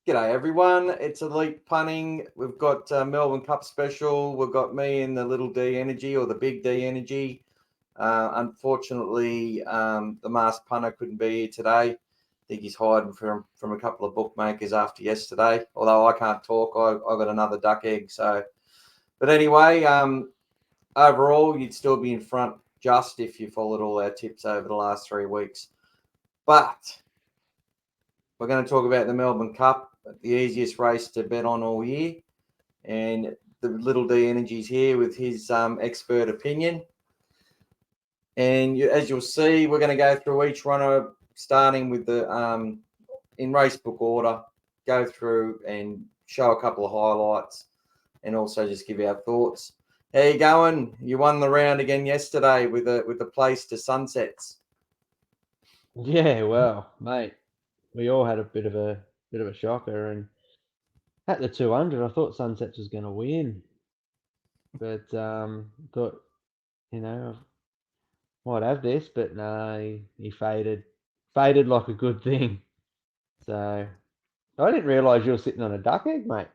G'day everyone, it's Elite Punting. We've got Melbourne Cup special. We've got me and the little D Energy or the big D Energy. Unfortunately, the Masked Punter couldn't be here today. I think he's hiding from a couple of bookmakers after yesterday. Although I can't talk, I got another duck egg. But anyway, overall, you'd still be in front just if you followed all our tips over the last 3 weeks. But we're going to talk about the Melbourne Cup, the easiest race to bet on all year. And the little D Energy's here with his expert opinion. And as you'll see, we're going to go through each runner, starting with the in race book order, go through and show a couple of highlights and also just give our thoughts. How you going? You won the round again yesterday with the place to Sunsets. Yeah, well, mate, we all had a bit of a shocker, and at the 200, I thought Sunsets was going to win, but thought I might have this, but no, he faded like a good thing. So I didn't realise you were sitting on a duck egg, mate.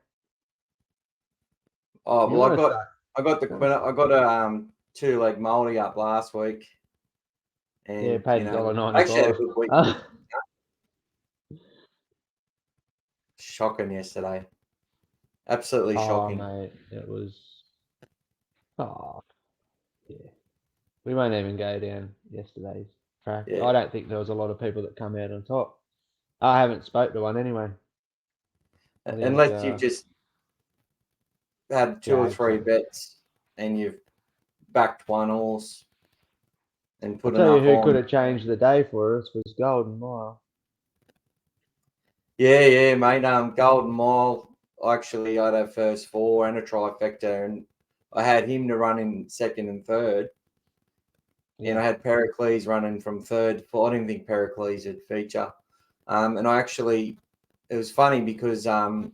Oh You well, want to I got a 2-leg multi up last week, yeah, and paid I actually had a $1.95. good week. Shocking yesterday, absolutely Oh, shocking. mate, it was. Oh, yeah. We won't even go down yesterday's track. Yeah, I don't think there was a lot of people that come out on top. I haven't spoke to one anyway. I think unless you've just had 2 or 3 Jags. bets and you've backed one horse and I'll put tell you enough who could on. have changed the day for us was Golden Mile. Yeah, mate. Golden Mile. Actually, I had a first 4 and a trifecta, and I had him to run in second and third, and Yeah. I had Pericles running from third. I didn't think Pericles would feature, and it was funny because I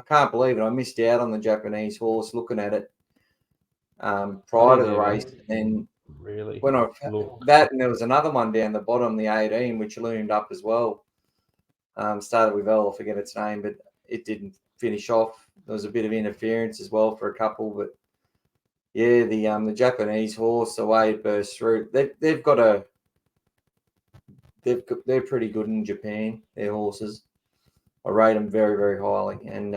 can't believe it. I missed out on the Japanese horse looking at it I prior to didn't the race, even and then really when I look. that and there was another one down the bottom, the 18, which loomed up as well. Started with L, I forget its name, but it didn't finish off. There was a bit of interference as well for a couple, but yeah, the Japanese horse, the way it burst through, they're pretty good in Japan. Their horses, I rate them very very highly, and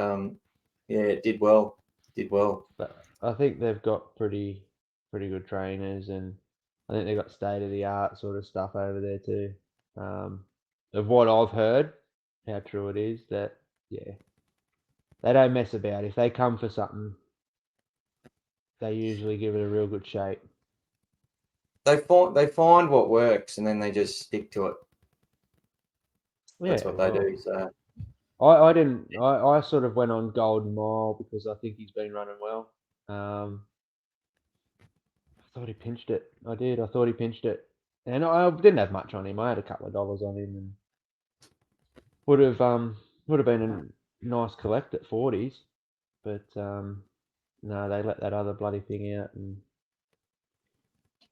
yeah, it did well, But I think they've got pretty good trainers, and I think they've got state of the art sort of stuff over there too. Um, of what I've heard, how true it is that yeah, they don't mess about. If they come for something, they usually give it a real good shake. They find what works, and then they just stick to it. That's Yeah, what they well, do. So I didn't. I sort of went on Golden Mile because I think he's been running well. I thought he pinched it. I did. I thought he pinched it, and I didn't have much on him. I had a couple of dollars on him, and would have been a nice collect at 40s, but no, they let that other bloody thing out, and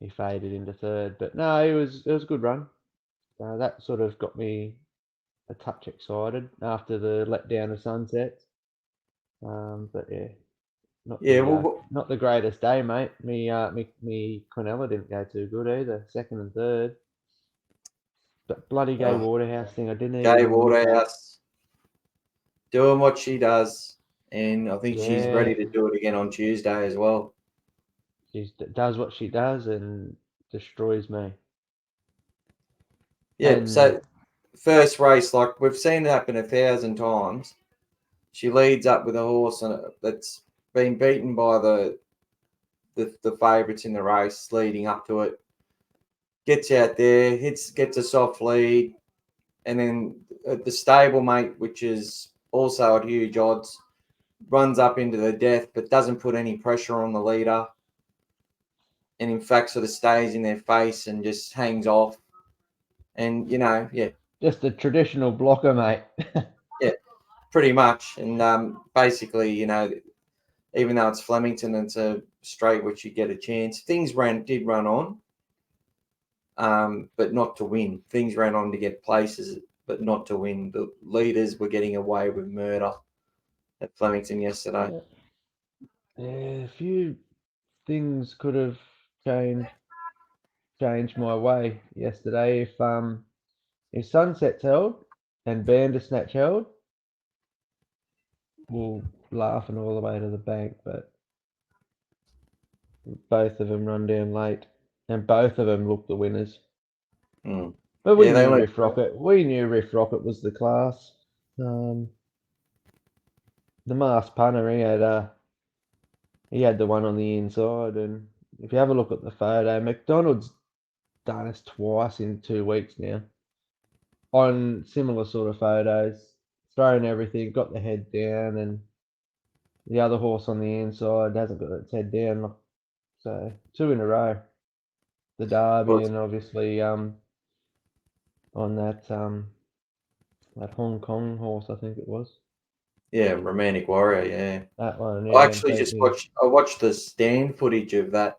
he faded into third. But no, it was a good run. That sort of got me a touch excited after the letdown of Sunsets. But yeah, yeah, well, not the greatest day, mate. Me Quinella didn't go too good either. Second and third. But bloody Gay uh, Waterhouse thing, I didn't Gay even look at. Waterhouse doing what she does, and I think she's ready Yeah, to do it again on Tuesday as well. she does what she does and destroys me. Yeah, And so first race, like we've seen it happen 1,000 times. She leads up with a horse that's been beaten by the favourites in the race leading up to it. Gets out there, gets a soft lead, and then the stablemate, which is also at huge odds, runs up into the death, but doesn't put any pressure on the leader, and in fact sort of stays in their face and just hangs off. And yeah, just a traditional blocker, mate. yeah, pretty much. And basically, even though it's Flemington, it's a straight which you get a chance. Things did run on, but not to win. Things ran on to get places, but not to win. The leaders were getting away with murder at Flemington yesterday. Yeah, a few things could have changed my way yesterday if Sunset's held and Bandersnatch held. We'll laughing all the way to the bank, but both of them run down late, and both of them look the winners. Mm. But we Yeah, they knew went. Riff Rocket. We knew Riff Rocket was the class. The Masked Punter, he had the one on the inside, and if you have a look at the photo, McDonald's done us twice in 2 weeks now on similar sort of photos, thrown everything, got the head down, and the other horse on the inside hasn't got its head down. So 2 in a row. The Derby, and obviously on that Hong Kong horse, I think it was. Yeah, Romantic Warrior. Yeah, That one. I Yeah, actually just watched the stand footage of that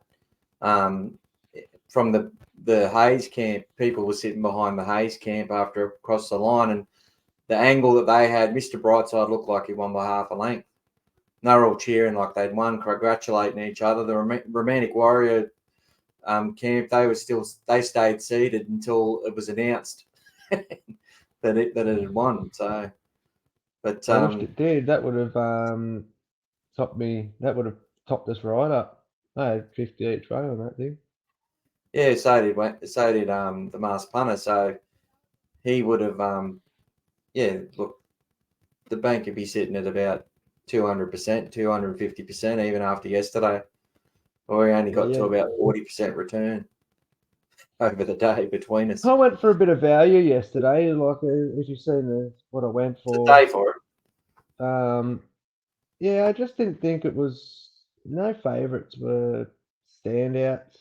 from the Hayes camp. People were sitting behind the Hayes camp after across the line, and the angle that they had, Mr. Brightside looked like he won by half a length. And they were all cheering like they'd won, congratulating each other. The Romantic Warrior camp, they stayed seated until it was announced that it had won. So, but I wished it did. That would have topped me. That would have topped us right up. I had 50 each way on that thing. yeah, so did the Masked Punter. So he would have look, the bank could be sitting at about 200%, 250%, even after yesterday. Or we only got to about 40% return over the day between us. I went for a bit of value yesterday. Like if you've seen what I went for. It's a day for it. Yeah, I just didn't think it was. No favourites were standouts.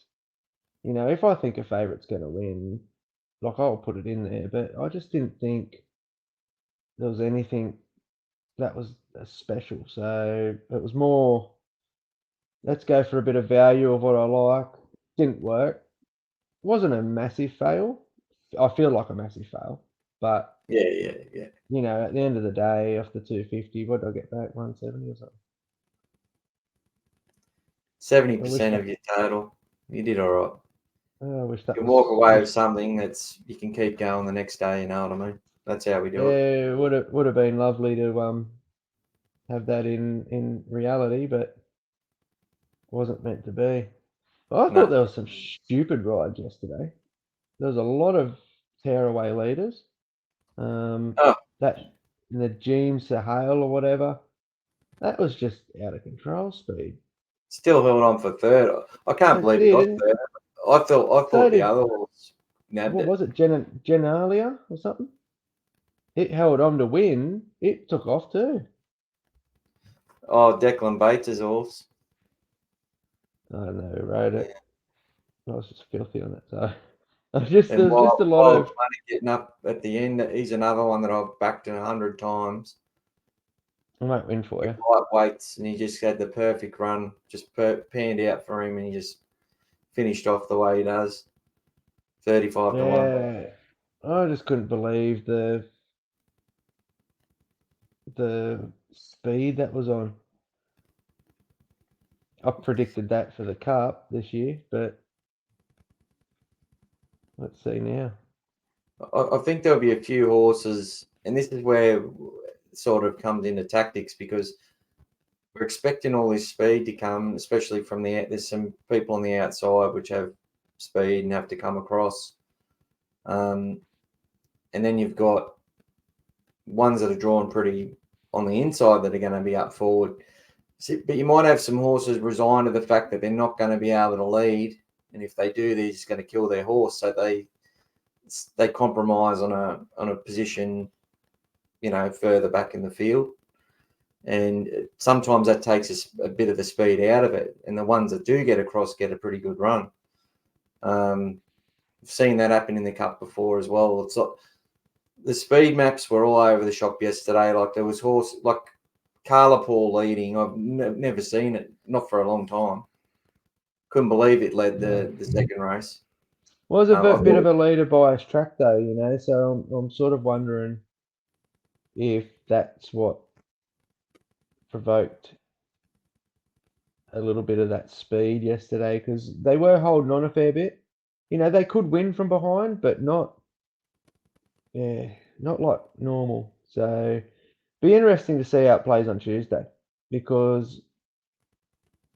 You know, if I think a favourite's going to win, like I'll put it in there. But I just didn't think there was anything that was special. So it was more, let's go for a bit of value of what I like. Didn't work. Wasn't a massive fail. I feel like a massive fail, but Yeah. you know, at the end of the day, off the 250, what did I get back? 170 or something. 70% of your total. You did all right. I wish that You can was. walk away with something you can keep going the next day. You know what I mean? That's how we do it. Yeah, would have been lovely to have that in reality, but wasn't meant to be. I thought there was some stupid rides yesterday. There was a lot of tearaway leaders. That the James Sahale or whatever, that was just out of control speed. Still held on for third. I can't believe he got third. I thought the other horse nabbed what it. was it, Genalia or something? It held on to win. It took off too. Oh, Declan Bates' horse. I don't know who rode it. I was just filthy on it. So there's And just a lot of money getting up at the end. He's another one that I've backed 100 times. I might win for you. Lightweights, and he just had the perfect run, just panned out for him, and he just finished off the way he does. 35 to 1. Yeah, I just couldn't believe the speed that was on. I predicted that for the Cup this year, but let's see now. I think there'll be a few horses, and this is where it sort of comes into tactics, because we're expecting all this speed to come, especially from there's some people on the outside which have speed and have to come across. And then you've got ones that are drawn pretty on the inside that are going to be up forward. But you might have some horses resign to the fact that they're not going to be able to lead, and if they do, they're just going to kill their horse. So they compromise on a position, further back in the field, and sometimes that takes a bit of the speed out of it. And the ones that do get across get a pretty good run. I've seen that happen in the Cup before as well. It's like the speed maps were all over the shop yesterday. Like there was horse like Carla Paul leading. I've never seen it, not for a long time. Couldn't believe it led the second race. Was a I bit of thought, a leader bias track though, you know. So I'm sort of wondering if that's what provoked a little bit of that speed yesterday, because they were holding on a fair bit. You know, they could win from behind, but not, yeah, not like normal. So be interesting to see how it plays on Tuesday, because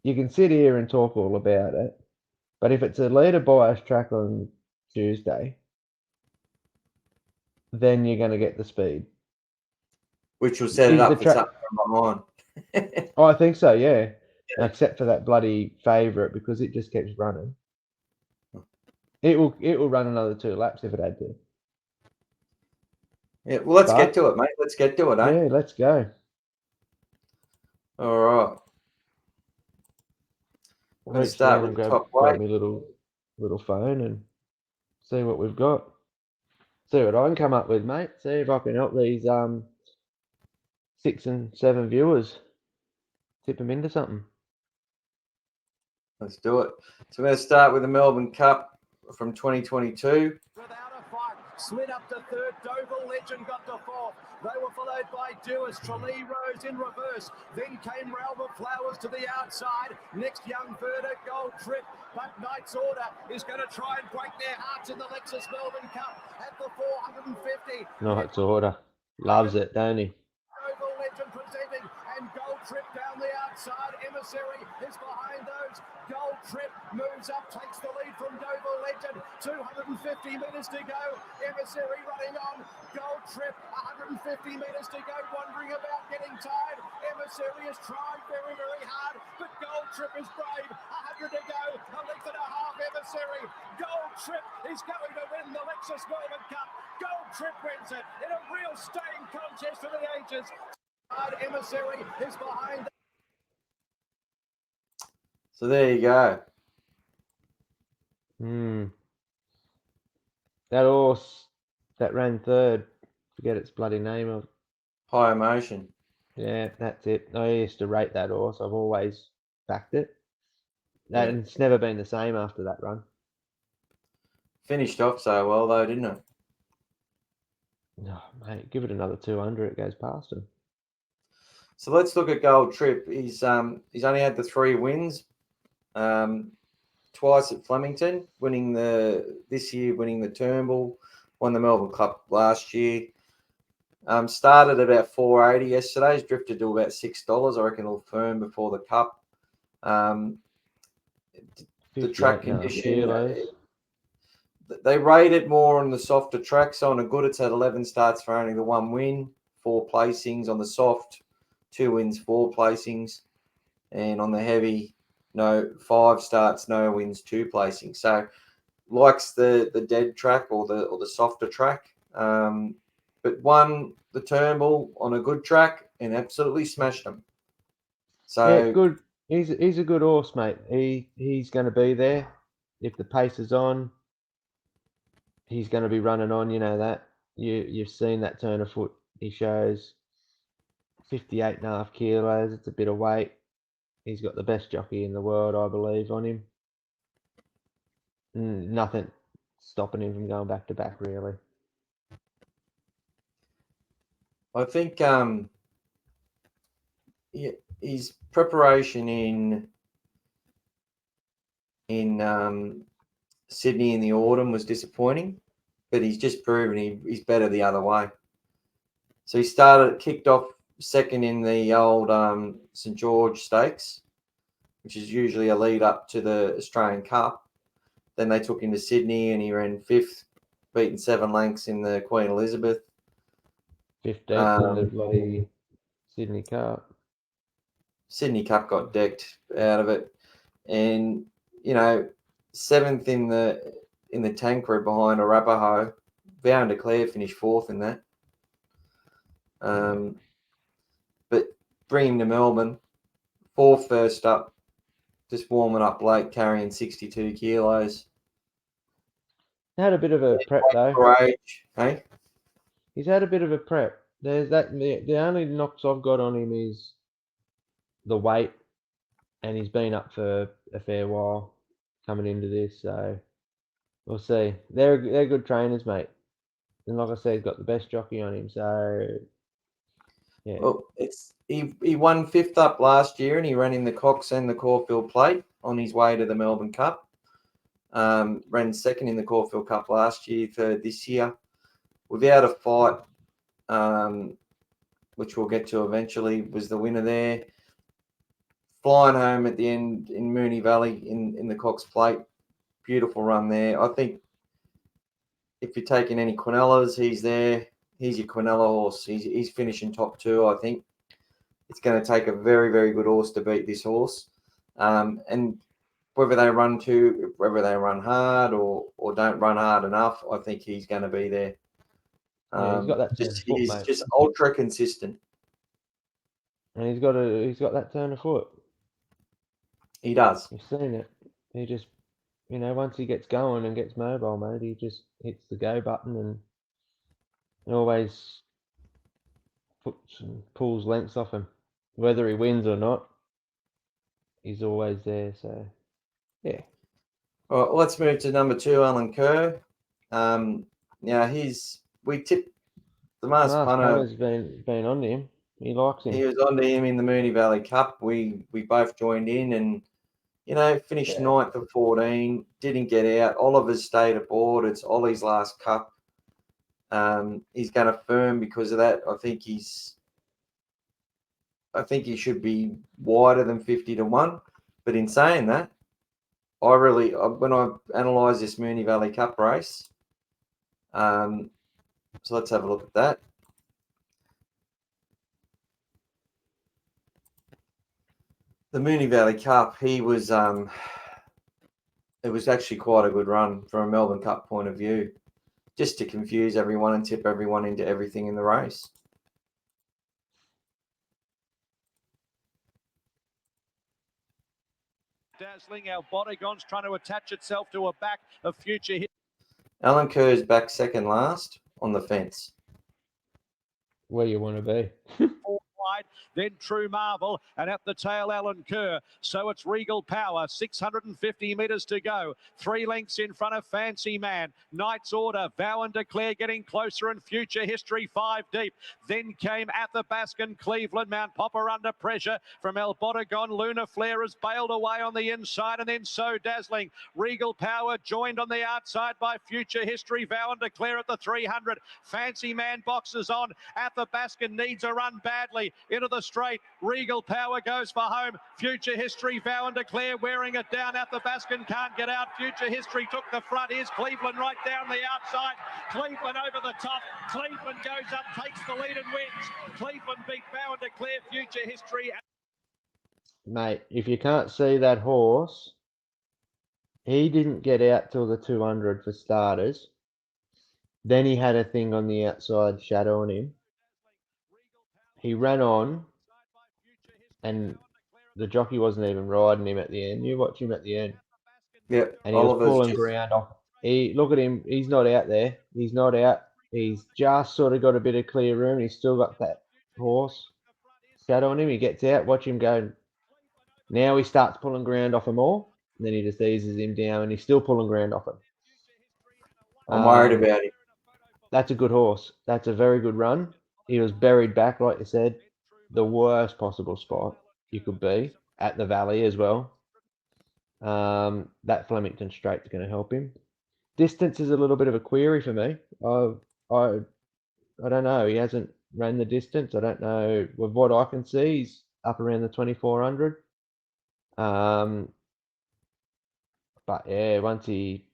you can sit here and talk all about it, but if it's a leader bias track on Tuesday, then you're going to get the speed. which will set it Is the up for track? something from behind. Oh, I think so. Yeah, except for that bloody favourite, because it just keeps running. It will run another 2 laps if it had to. Yeah, well, let's get But to it, mate. Let's get to it, eh? yeah, let's go. All right. I'm going to Reach start down with and the grab top weight. my little phone and see what we've got. See what I can come up with, mate. See if I can help these 6 and 7 viewers. Tip them into something. Let's do it. So we're going to start with the Melbourne Cup from 2022. Without a fight, slid up to third. Dover Legend got to fourth. They were followed by Dewis. Tralee Rose in reverse. Then came Realm of Flowers to the outside. Next, Young Verda, Gold Trip. But Knight's Order is going to try and break their hearts in the Lexus Melbourne Cup at the 450. Knight's Order. Loves it, don't he? Dover Legend presenting, and Gold Trip down the outside. Emissary is behind those. Gold Trip moves up, takes the lead from Dover Legend. 250 metres to go. Emissary running on. Gold Trip, 150 metres to go, wondering about getting tired. Emissary is trying very, very hard, but Gold Trip is brave. 100 to go, a length and a half. Emissary. Gold Trip is going to win the Lexus Melbourne Cup. Gold Trip wins it in a real staying contest for the ages. Emissary is behind. So there you go. That horse that ran third, forget its bloody name of. High Emotion. Yeah, that's it. I used to rate that horse. I've always backed it. And it's never been the same after that run. Finished off so well though, didn't it? Oh, mate, give it another 200, it goes past him. So let's look at Gold Trip. He's only had the 3 wins. Twice at Flemington, winning this year winning the Turnbull, won the Melbourne Cup last year. Started at about 480 yesterday. He's drifted to about $6. I reckon it'll firm before the Cup. The track condition, they rate it more on the softer tracks. So on a good, it's had 11 starts for only the 1 win, 4 placings. On the soft, 2 wins, 4 placings. And on the heavy, 5 starts, no wins, 2 placings. So likes the dead track or the softer track. But won the Turnbull on a good track and absolutely smashed them. So yeah, good. He's a good horse, mate. He's going to be there if the pace is on. He's going to be running on. You know that. You've seen that turn of foot. He shows 58.5 kilos. It's a bit of weight. He's got the best jockey in the world, I believe, on him. Nothing stopping him from going back to back, really. I think his preparation in Sydney in the autumn was disappointing, but he's just proven he's better the other way. So he kicked off second in the old St George Stakes, which is usually a lead up to the Australian Cup. Then they took him to Sydney and he ran 5th, beaten 7 lengths in the Queen Elizabeth. 15th in the bloody Sydney Cup. Sydney Cup got decked out of it, and 7th in the Tancred behind Arapaho. Vow and Declare finished 4th in that. But bring him to Melbourne, 4th first up, just warming up late, carrying 62 kilos. Had a bit of a prep though. For age, hey? He's had a bit of a prep. There's that. The only knocks I've got on him is the weight, and he's been up for a fair while coming into this. So We'll see. They're good trainers, mate. And like I said, he's got the best jockey on him. So yeah, Well, he won 5th up last year, and he ran in the Cox and the Caulfield Plate on his way to the Melbourne Cup. Ran 2nd in the Caulfield Cup last year, 3rd this year, without a fight, which we'll get to eventually. Was the winner there. Flying home at the end in Moonee Valley in the Cox Plate. Beautiful run there. I think if you're taking any Quinellas, he's there. He's your Quinella horse. He's finishing top 2, I think. It's going to take a very, very good horse to beat this horse. And whether they run hard or don't run hard enough, I think he's going to be there. yeah, he's got that turn of foot, He's mate. just ultra consistent. And he's got that turn of foot. He does. You've seen it. He just, once he gets going and gets mobile, mate, he just hits the go button and always puts and pulls lengths off him. Whether he wins or not, he's always there. So, yeah. All right, let's move to number 2, Alan Kerr. Now we tipped the Masked Punter. Punter's been on to him. He likes him. He was on to him in the Moonee Valley Cup. We both joined in and, finished 9th of 14, didn't get out. Oliver's stayed aboard. It's Ollie's last cup. He's going to firm because of that. I think he should be wider than 50-1. But in saying that, when I analyse this Moonee Valley Cup race, so let's have a look at that. The Moonee Valley Cup, it was actually quite a good run from a Melbourne Cup point of view, just to confuse everyone and tip everyone into everything in the race. Dazzling, our Bodygon's trying to attach itself to a back of future hit. Alan Kerr's back 2nd last on the fence. Where you want to be. Wide, then True Marvel, and at the tail, Alan Kerr. So it's Regal Power, 650 metres to go. 3 lengths in front of Fancy Man. Knight's Order, Vow and Declare getting closer, and Future History 5 deep. Then came At the Baskin, Cleveland, Mount Popper under pressure from El Bodegon. Luna Flare has bailed away on the inside, and then So Dazzling. Regal Power joined on the outside by Future History, Vow and Declare at the 300. Fancy Man boxes on. At the Baskin needs a run badly. Into the straight, Regal Power goes for home. Future History, Vow and Declare wearing it down. At the Baskin can't get out. Future History took the front. Here's Cleveland right down the outside. Cleveland over the top. Cleveland goes up, takes the lead and wins. Cleveland beat Vow and Declare. Future History. Mate, if you can't see that horse, he didn't get out till the 200 for starters. Then he had a thing on the outside shadowing him. He ran on, and the jockey wasn't even riding him at the end. You watch him at the end. Yeah, and he was pulling ground off. Look at him. He's not out there. He's not out. He's just sort of got a bit of clear room. He's still got that horse shadowing him. He gets out. Watch him go. Now he starts pulling ground off him all. And then he just eases him down, and he's still pulling ground off him. I'm worried about him. That's a good horse. That's a very good run. He was buried back, like you said, the worst possible spot you could be at the Valley as well. That Flemington Straight's going to help him. Distance is a little bit of a query for me. I don't know. He hasn't ran the distance. I don't know. With what I can see, he's up around the 2400. But yeah, once he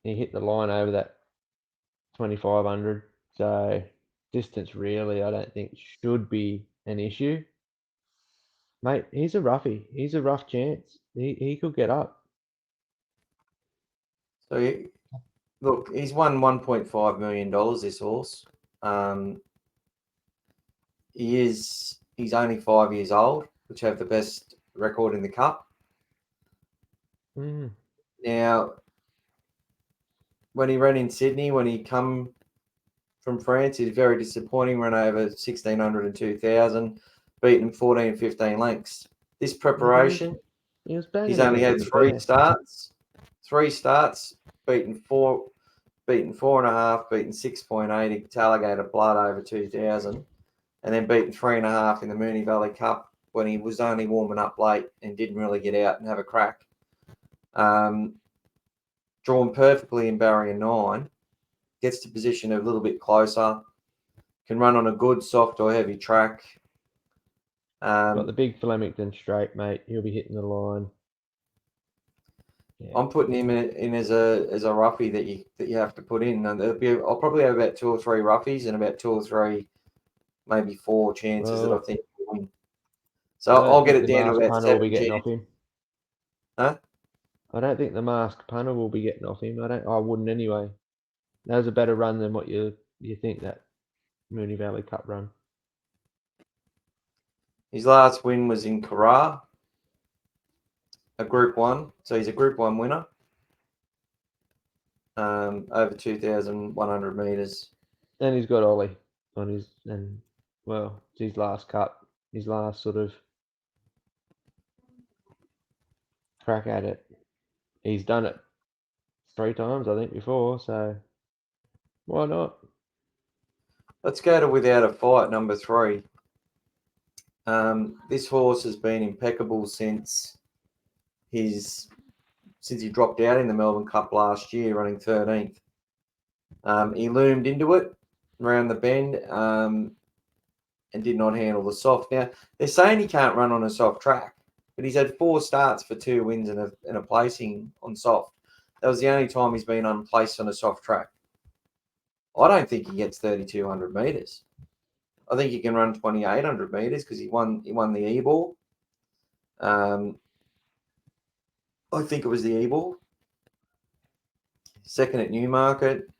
hit the line over that 2500, so distance really I don't think should be an issue. Mate, he's a roughie. He's a rough chance. He could get up. So look, he's won $1.5 million, this horse. He's only 5 years old, which have the best record in the Cup. Now, when he ran in Sydney, when he come from France, he's very disappointing. Ran over 1,600 and 2,000, beaten 14, 15 lengths. This preparation, he's only had 3 starts. 3 starts, beaten 4.5, beaten 6.8 at Alligator Blood over 2000, and then beaten 3.5 in the Moonee Valley Cup when he was only warming up late and didn't really get out and have a crack. Drawn perfectly in barrier 9, gets to position a little bit closer, can run on a good soft or heavy track. Got the big Flemington straight, mate. He'll be hitting the line. Yeah. I'm putting him in as a roughie that you have to put in, and I'll probably have about 2 or 3 roughies and about 2 or 3, maybe 4 chances that I think will win. So I'll get it down to about 7 chances. chances. Off him. Huh? I don't think the Masked Punter will be getting off him. I wouldn't anyway. That was a better run than what you think that Moonee Valley Cup run. His last win was in Carrara, a Group 1. So he's a Group 1 winner. Over 2,100 metres. And he's got Ollie on his, and well, it's his last cup, his last sort of crack at it. He's done it 3 times, I think, before, so why not? Let's go to Without a Fight, number 3. This horse has been impeccable since he dropped out in the Melbourne Cup last year, running 13th. He loomed into it around the bend and did not handle the soft. Now, they're saying he can't run on a soft track, but he's had 4 starts for 2 wins and a placing on soft. That was the only time he's been unplaced on a soft track. I don't think he gets 3,200 metres. I think he can run 2,800 metres because he won the E-Ball. I think it was the E-Ball. Second at Newmarket.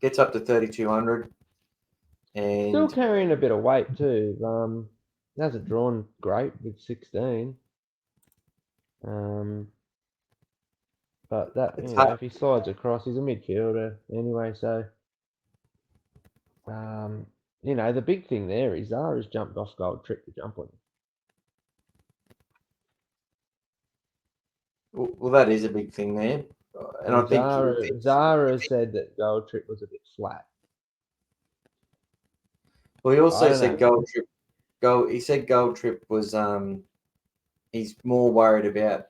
Gets up to 3,200. And still carrying a bit of weight too. Hasn't drawn great with 16. But that, if he slides across, he's a midfielder anyway. So, the big thing there is Zara's jumped off Gold Trip to jump on him. Well, that is a big thing there. And I think Zara said that Gold Trip was a bit flat. Well, he also said Gold Trip. He said Gold Trip was he's more worried about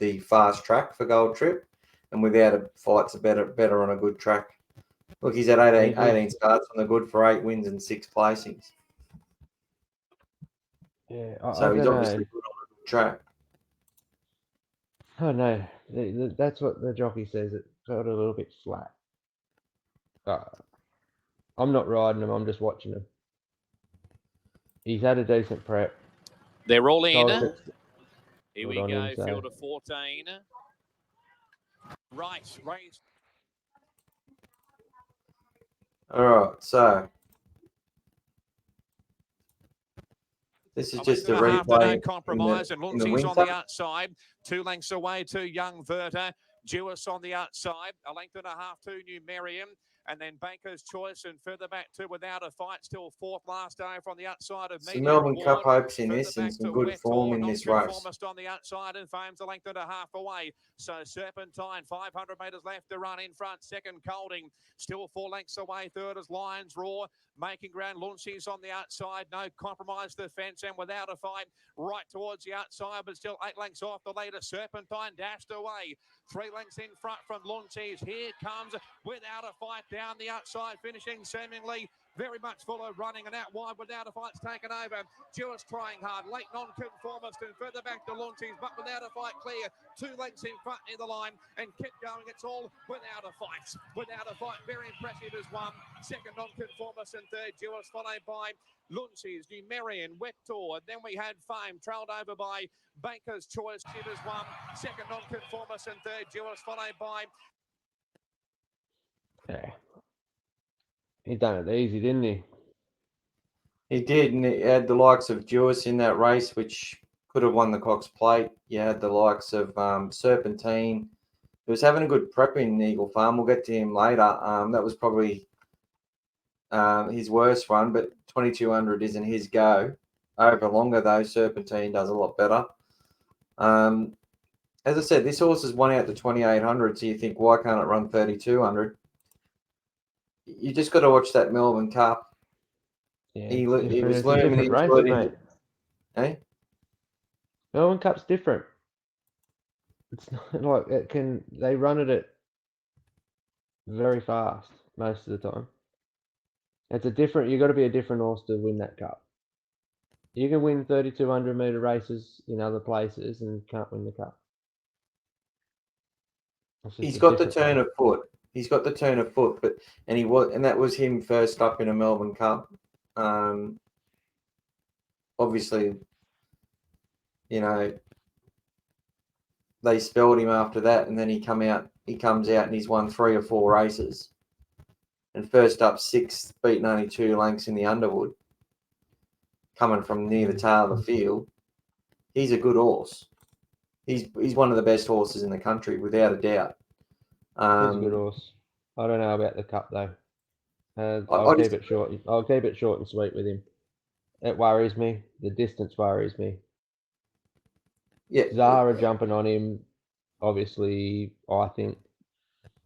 the fast track for Gold Trip, and Without a Fight's better on a good track. Look, he's had 18 starts on the good for 8 wins and 6 placings. Yeah, so he's obviously good on a good track. Oh no, that's what the jockey says. It got a little bit flat. I'm not riding him. I'm just watching him. He's had a decent prep. They're all in. Here we go, field of 14. Right, race. All right, so this is just a replay. No compromise, and Luncey's on the outside. 2 lengths away to Young Verta. Jewis on the outside. 1.5 lengths to New Merriam. And then Banker's Choice, and further back to Without a Fight, still 4th last day from the outside of Medium Melbourne Cup hopes in this and some good form in this race. On the outside, and Fame's 1.5 lengths away. So Serpentine, 500 metres left to run in front. Second, Colding, still 4 lengths away. Third is Lions Roar. Making ground, Luncey's on the outside. No compromise the fence, and Without a Fight right towards the outside, but still 8 lengths off the leader. Serpentine dashed away. 3 lengths in front from Luncey's. Here comes Without a Fight down the outside, finishing seemingly very much full of running, and out wide Without a Fight's taken over. Jewis trying hard, late non-conformist, and further back to Luncey's, but Without a Fight clear. 2 lengths in front near the line, and kept going. It's all Without a Fight. Without a Fight, very impressive as 1. Second, non-conformist, and third, Jewis, followed by Luncey's, New Merriam, Wector. Then we had Fame, trailed over by Banker's Choice. It is 1. Second, non-conformist, and third, Jewis, followed by... Yeah. He done it easy, didn't he? He did, and he had the likes of Jewis in that race, which could have won the Cox Plate. You had the likes of Serpentine. He was having a good prep in Eagle Farm. We'll get to him later. That was probably his worst run, but 2,200 isn't his go. Over longer, though, Serpentine does a lot better. as I said, this horse has won out to 2,800. So you think, why can't it run 3,200? You just got to watch that Melbourne Cup. Yeah, He it's different. was It's a learning different race, into it. mate. Eh? Melbourne Cup's different. It's not like it can. They run it very fast most of the time. It's a different. You got to be a different horse to win that cup. You can win 3,200 meter races in other places and can't win the cup. He's got the turn of foot. He's got the turn of foot, and that was him first up in a Melbourne Cup. Obviously, you know, they spelled him after that, and then he comes out and he's won 3 or 4 races. And first up 6th, beaten only 2 lengths in the Underwood, coming from near the tail of the field. He's a good horse. He's one of the best horses in the country, without a doubt. He's a good horse. I don't know about the cup though. I'll I keep it short. I'll keep it short and sweet with him. It worries me. The distance worries me. Yeah, Zara jumping on him. Obviously, I think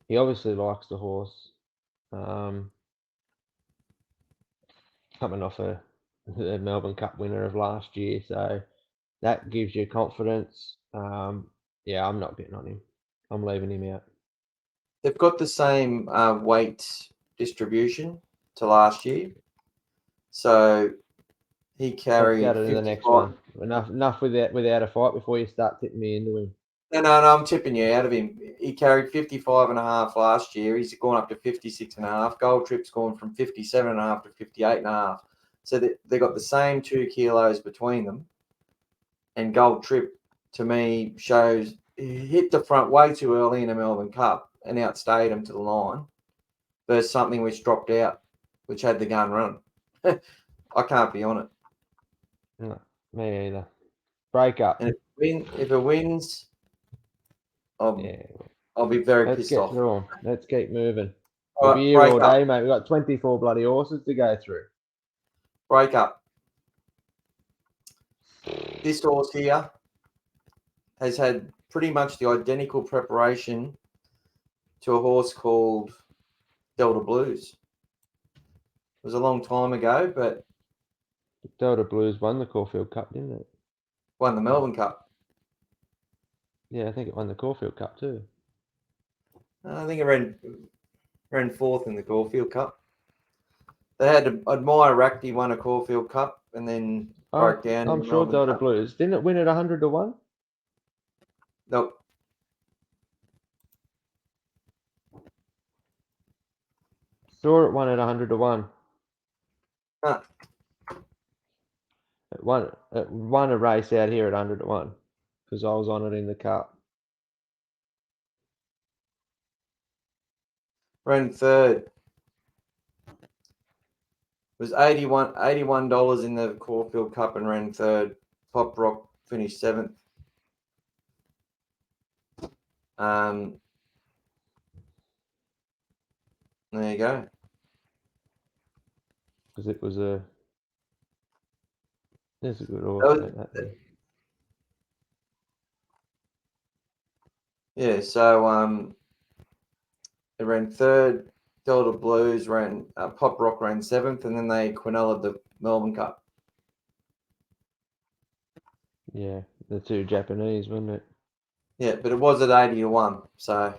he obviously likes the horse. Coming off a Melbourne Cup winner of last year, so that gives you confidence. Yeah, I'm not betting on him. I'm leaving him out. they've got the same weight distribution to last year, so he carried. Let's go to the next one. Enough without a fight before you start tipping me into him. No, I'm tipping you out of him. He carried 55.5 last year. He's gone up to 56.5. Gold Trip's gone from 57.5 to 58.5. So they got the same 2 kilos between them. And Gold Trip, to me, shows he hit the front way too early in a Melbourne Cup and outstayed him to the line versus something which dropped out, which had the gun run. I can't be on it. No, me either. Break up. And if it wins, I'll be very pissed off. Let's get through them. Let's keep moving. All We'll be right, here all day, mate. We've got 24 bloody horses to go through. Break up. This horse here has had pretty much the identical preparation to a horse called Delta Blues. It was a long time ago, but Delta Blues won the Caulfield Cup, didn't it? won the Melbourne Cup. Yeah, I think it won the Caulfield Cup too. I think it ran 4th in the Caulfield Cup. They had Admire Racti won a Caulfield Cup and then broke down. I'm sure Delta Blues. Didn't it win at 100 to 1? Nope. Sure, it won at 100 to 1. Huh. It won a race out here at 100 to 1 because I was on it in the cup. Ran 3rd. It was $81 in the Caulfield Cup and ran 3rd. Pop Rock finished 7th. There you go. Because it was there's a good horse. Yeah, so it ran 3rd. Delta Blues ran Pop Rock ran 7th, and then they Quinella the Melbourne Cup. Yeah, the 2 Japanese, wasn't it? Yeah, but it was at 80 to 1, so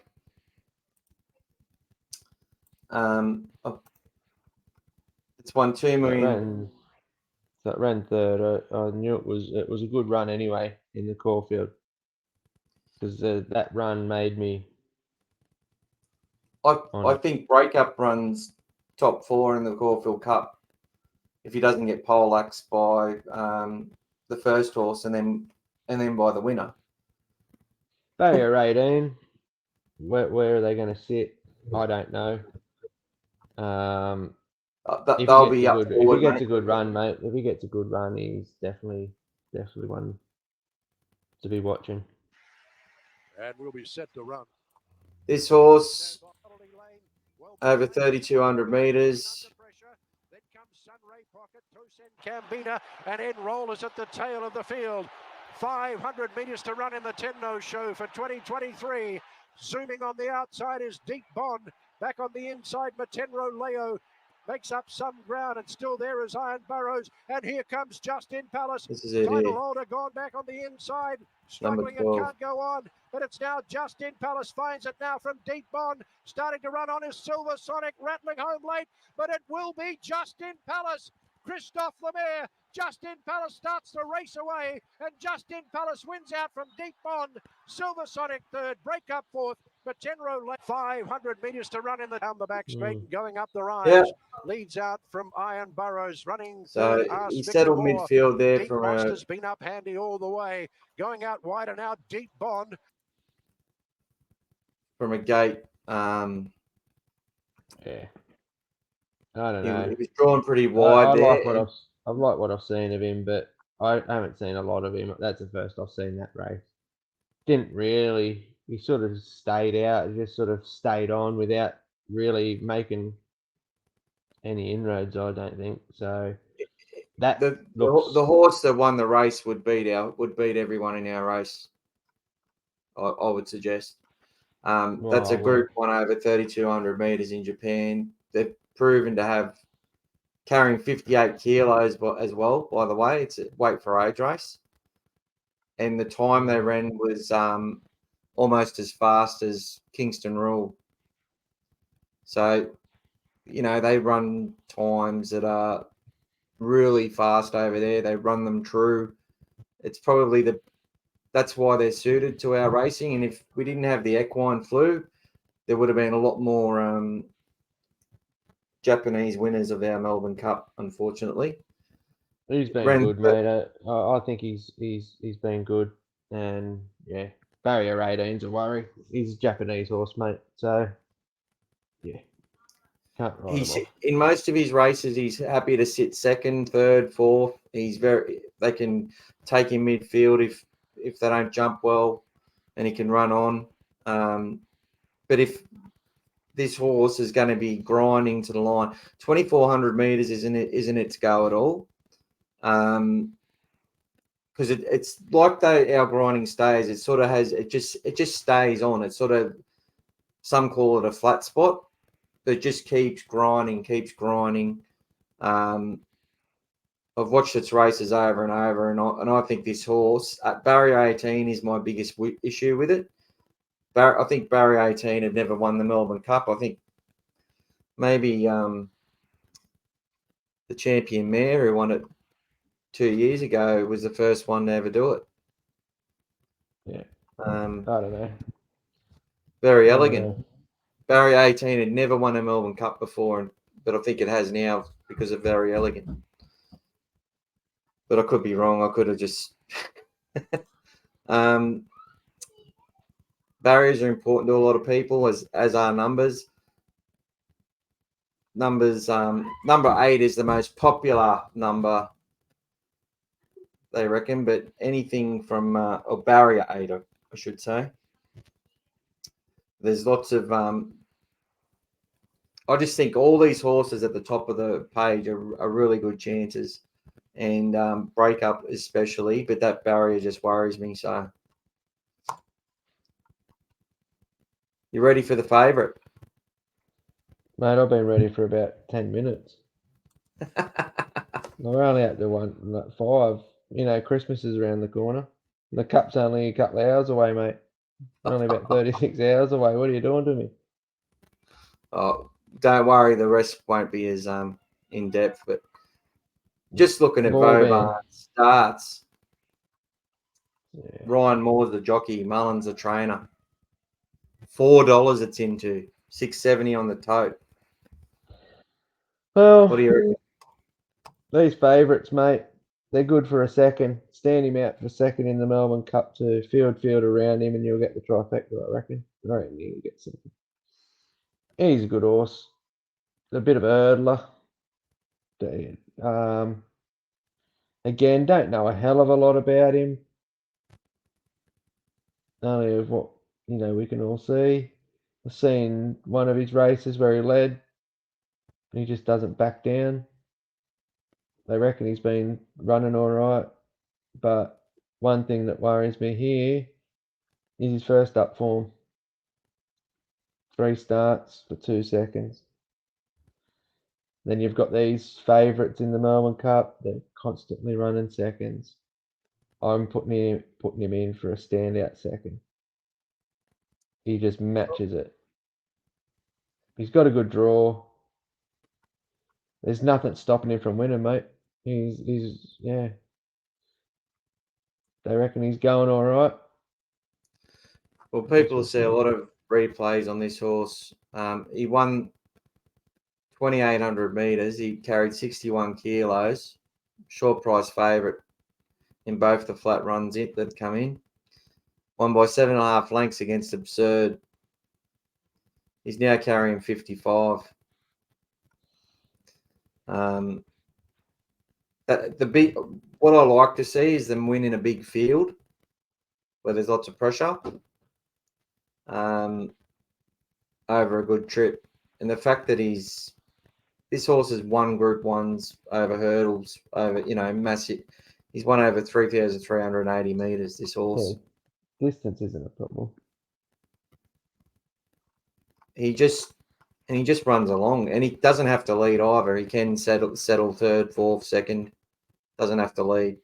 it's won 2 million. It ran 3rd. I knew it was a good run anyway in the Caulfield because that run made me. I think Breakup runs top 4 in the Caulfield Cup if he doesn't get poleaxed by the first horse and then by the winner. Barrier 18. Where are they going to sit? I don't know. They'll be up if he gets a good run, mate. If he gets a good run, he's definitely one to be watching. And we'll be set to run. This horse over 3,200 metres. Cambina and Enroll is at the tail of the field. 500 metres to run in the Tenno show for 2023. Zooming on the outside is Deep Bond. Back on the inside, Matenro Leo makes up some ground, and still there is Iron Burrows. And here comes Justin Palace. This is it Title here. holder gone back on the inside, Number struggling and 12. can't go on. But it's now Justin Palace finds it now from Deep Bond. Starting to run on his Silver Sonic, rattling home late. But it will be Justin Palace. Christophe Lemaire. Justin Palace starts to race away, and Justin Palace wins out from Deep Bond. Silver Sonic third, break up fourth. Matenro 500 metres to run in the down the back straight and going up the rise. Yeah. Leads out from Iron Burrows, running So third. he Victor settled Moore. midfield there Deep from Monster's been up handy all the way. Going out wide and now Deep Bond. a gate. Yeah. I don't know. He was drawn pretty wide I there. like what I've seen of him, but I haven't seen a lot of him. That's the first I've seen that race. Didn't really. He sort of stayed out. He just sort of stayed on without really making any inroads. I don't think so. That the looks. the horse that won the race would beat everyone in our race. I would suggest. That's a Group 1 over 3,200 meters in Japan. They've proven to have carrying 58 kilos as well. By the way, it's a weight for age race, and the time they ran was almost as fast as Kingston Rule. So, they run times that are really fast over there. They run them true. It's probably that's why they're suited to our racing. And if we didn't have the equine flu, there would have been a lot more Japanese winners of our Melbourne Cup, unfortunately. He's been good, mate. I think he's been good, and yeah, barrier 18's a worry. He's a Japanese horse, mate. So yeah, can't write him off. In most of his races, he's happy to sit second, third, fourth. They can take him midfield if they don't jump well, and he can run on. But if this horse is going to be grinding to the line, 2,400 meters isn't its go at all. Because it's like our grinding stays. It just stays on. It's sort of, some call it a flat spot, but it just keeps grinding. I've watched its races over and over, and I think this horse at barrier 18 is my biggest issue with it. I think barrier 18 had never won the Melbourne Cup. I think maybe the champion mare who won it 2 years ago was the first one to ever do it. Yeah. I don't know. Very elegant. Barrier 18 had never won a Melbourne Cup before, but I think it has now because of Very Elegant. But I could be wrong. I could have just. Barriers are important to a lot of people, as are numbers. Number 8 is the most popular number, they reckon, but anything from barrier 8, I should say. There's lots of I just think all these horses at the top of the page are really good chances, and breakup especially, but that barrier just worries me. So, you ready for the favourite? Mate, I've been ready for about 10 minutes. We're only at the 5. Christmas is around the corner. The cup's only a couple of hours away, mate. We're only about 36 hours away. What are you doing to me? Oh, don't worry, the rest won't be as in depth. But just looking at Vauban's starts, Ryan Moore's the jockey, Mullen's the trainer. $4 it's into, $6.70 on the tote. Well, what do you reckon? These favourites, mate, they're good for a second. Stand him out for a second in the Melbourne Cup to field around him, and you'll get the trifecta, I reckon. I reckon you'll get something. He's a good horse. A bit of a hurdler. Again, don't know a hell of a lot about him. Only of what we can all see. I've seen one of his races where he led. He just doesn't back down. They reckon he's been running all right, but one thing that worries me here is his first up form. 3 starts for 2 seconds. Then you've got these favourites in the Melbourne Cup. They're constantly running seconds. I'm putting him in for a standout second. He just matches it. He's got a good draw. There's nothing stopping him from winning, mate. He's yeah. They reckon he's going all right. Well, people see a lot of replays on this horse. He won 2,800 metres. He carried 61 kilos. Short price favourite in both the flat runs that come in. Won by 7.5 lengths against Absurd. He's now carrying 55. What I like to see is them win in a big field where there's lots of pressure over a good trip. And the fact that this horse has won Group 1s over hurdles, over, massive. He's won over 3,380 metres, this horse. Yeah, distance isn't a problem. He just runs along, and he doesn't have to lead either. He can settle third, fourth, second. Doesn't have to lead.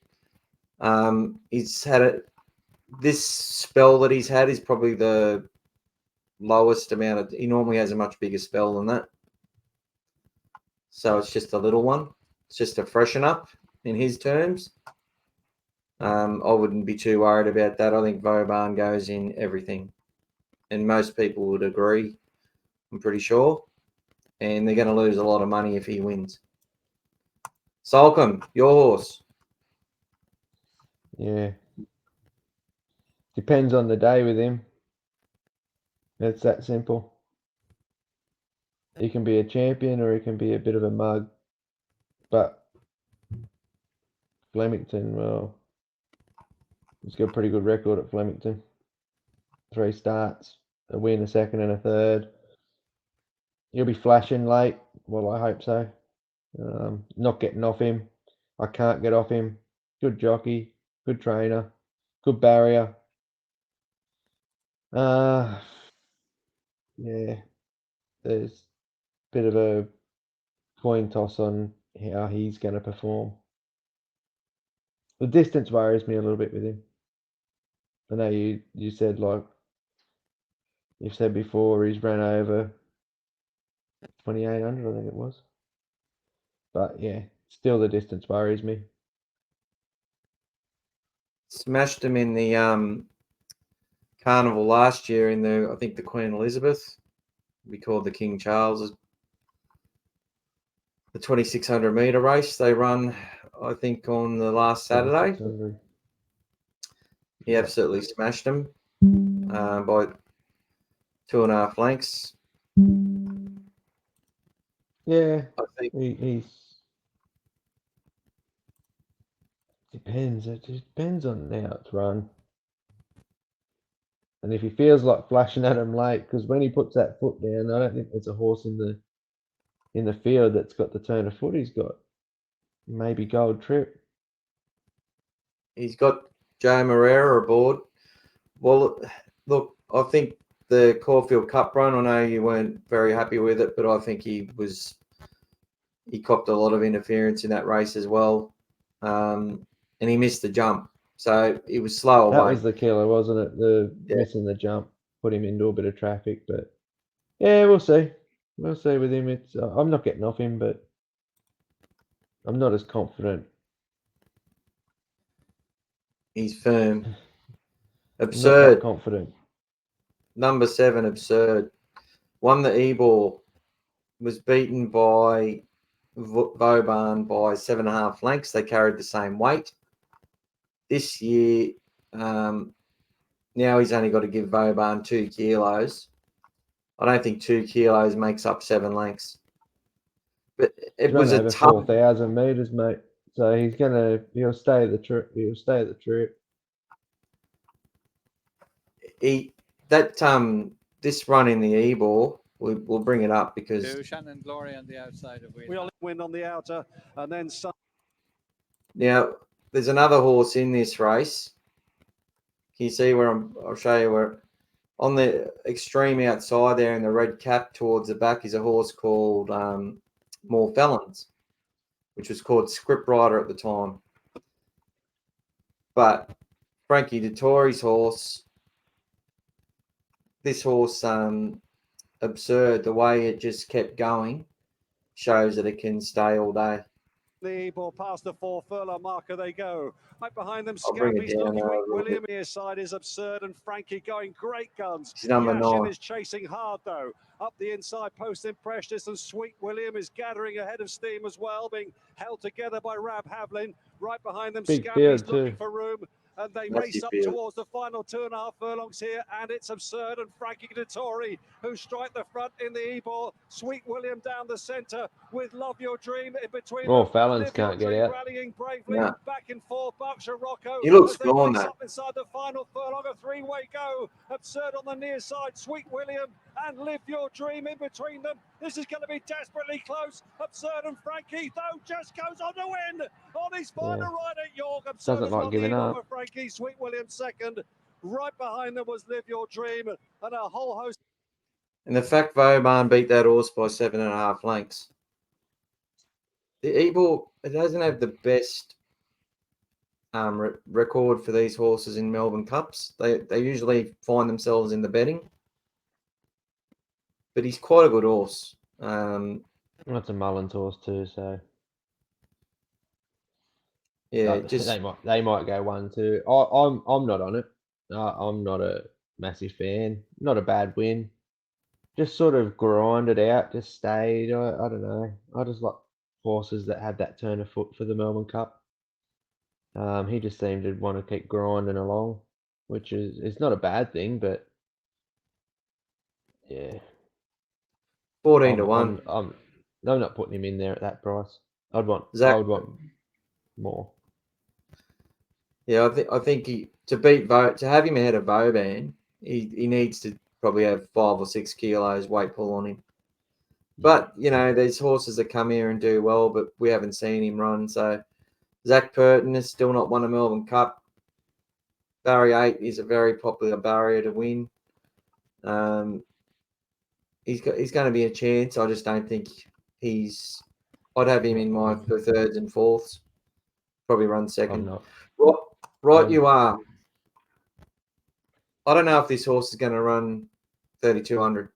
He's had this spell that he's had is probably the lowest amount he normally has a much bigger spell than that. So it's just a little one. It's just a freshen up in his terms. I wouldn't be too worried about that. I think Vauban goes in everything. And most people would agree, I'm pretty sure. And they're going to lose a lot of money if he wins. Salcombe, your horse. Yeah. Depends on the day with him. It's that simple. He can be a champion or he can be a bit of a mug. But Flemington, well, he's got a pretty good record at Flemington. 3 starts, a win, a second and a third. He'll be flashing late. Well, I hope so. Not getting off him. I can't get off him. Good jockey, good trainer, good barrier. Yeah, there's a bit of a coin toss on how he's going to perform. The distance worries me a little bit with him. I know you said, like you've said before, he's ran over 2,800, I think it was. But yeah, still the distance worries me. Smashed him in the carnival last year in I think the Queen Elizabeth. We called the King Charles. The 2,600 metre race they run, I think, on the last Saturday. He absolutely smashed him by 2.5 lengths. Yeah, I think he's depends. It just depends on how it's run, and if he feels like flashing at him late, because when he puts that foot down, I don't think there's a horse in the field that's got the turn of foot he's got. Maybe Gold Trip. he's got Joe Moreira aboard. Well, look, I think the Caulfield Cup run, I know you weren't very happy with it, but I think he copped a lot of interference in that race as well. And he missed the jump. So he was slow away. That was the killer, wasn't it? Missing the jump put him into a bit of traffic, but yeah, we'll see. We'll see with him. It's I'm not getting off him, but I'm not as confident. He's firm. Absurd. Not confident. Number 7, Absurd. Won the E-Ball. Was beaten by Vauban by 7.5 lengths. They carried the same weight. This year, now he's only got to give Vauban 2 kilos. I don't think 2 kilos makes up 7 lengths. But it was a tough 4,000 meters, mate. So he'll stay the trip. He'll stay the trip. This run in the E-Ball, we'll bring it up because Shannon Glory on the outside of Wind on the outer, and then some. Now there's another horse in this race Can you see where I'll show you where on the extreme outside there in the red cap towards the back is a horse called More Felons, which was called Script Rider at the time. But Frankie Dettori's horse, this horse, Absurd, the way it just kept going shows that it can stay all day. The ball past the 4 furlong marker they go. Right behind them, I'll bring it Scamby's down looking a weak. little William bit. here side is Absurd and Frankie going great guns. He's number Yashin 9. is chasing hard though. Up the inside post Impressionist and Sweet William is gathering ahead of steam as well, being held together by Rab Havlin. Right behind them, Big Scamby's field looking too. for room. And they Massive race up field. towards the final 2.5 furlongs here, and it's Absurd and Frankie Dettori who strike the front in the E-ball. Sweet William down the centre with Love Your Dream in between. More them. Fallons Live Your can't get Dream out. rallying bravely. No. Back and forth, Berkshire Rocco. He looks as they gone, race though. up inside the final furlong, a 3-way go. Absurd on the near side, Sweet William and Live Your Dream in between them. This is going to be desperately close. Absurd and Frankie, though, just goes on to win on his final ride at York. Absurd Doesn't has like won giving the up. for Frankie. Sweet William second. Right behind them was Live Your Dream and a whole host. And the fact Vauban beat that horse by 7.5 lengths. The Ebor, it doesn't have the best record for these horses in Melbourne Cups. They usually find themselves in the betting. But he's quite a good horse. That's a Mullins horse too, so Yeah, like, they might go 1-2. I'm not on it. I'm not a massive fan. Not a bad win. Just sort of grinded out, just stayed. I don't know. I just like horses that have that turn of foot for the Melbourne Cup. He just seemed to want to keep grinding along, which is it's not a bad thing, but yeah. 14 to 1. I'm not putting him in there at that price. I would Zach, want more. yeah, I think to have him ahead of Vauban, he needs to probably have 5 or 6 kilos weight pull on him. But you know, there's horses that come here and do well, but we haven't seen him run. So Zach Purton has still not won a Melbourne Cup. Barrier 8 is a very popular barrier to win. He's going to be a chance. I just don't think I'd have him in my for thirds and fourths. Probably run second. Right, you are. I don't know if this horse is going to run 3,200.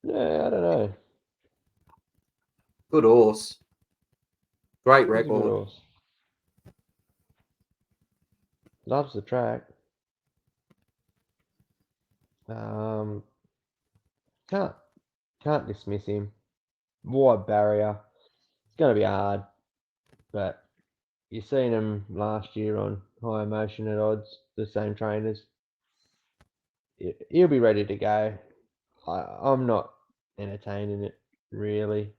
Yeah, I don't know. Good horse. Great He's a good record. horse. Loves the track. Can't dismiss him. Wide barrier. It's going to be hard, but you've seen him last year on high emotion at odds. The same trainers. He'll be ready to go. I'm not entertaining it really,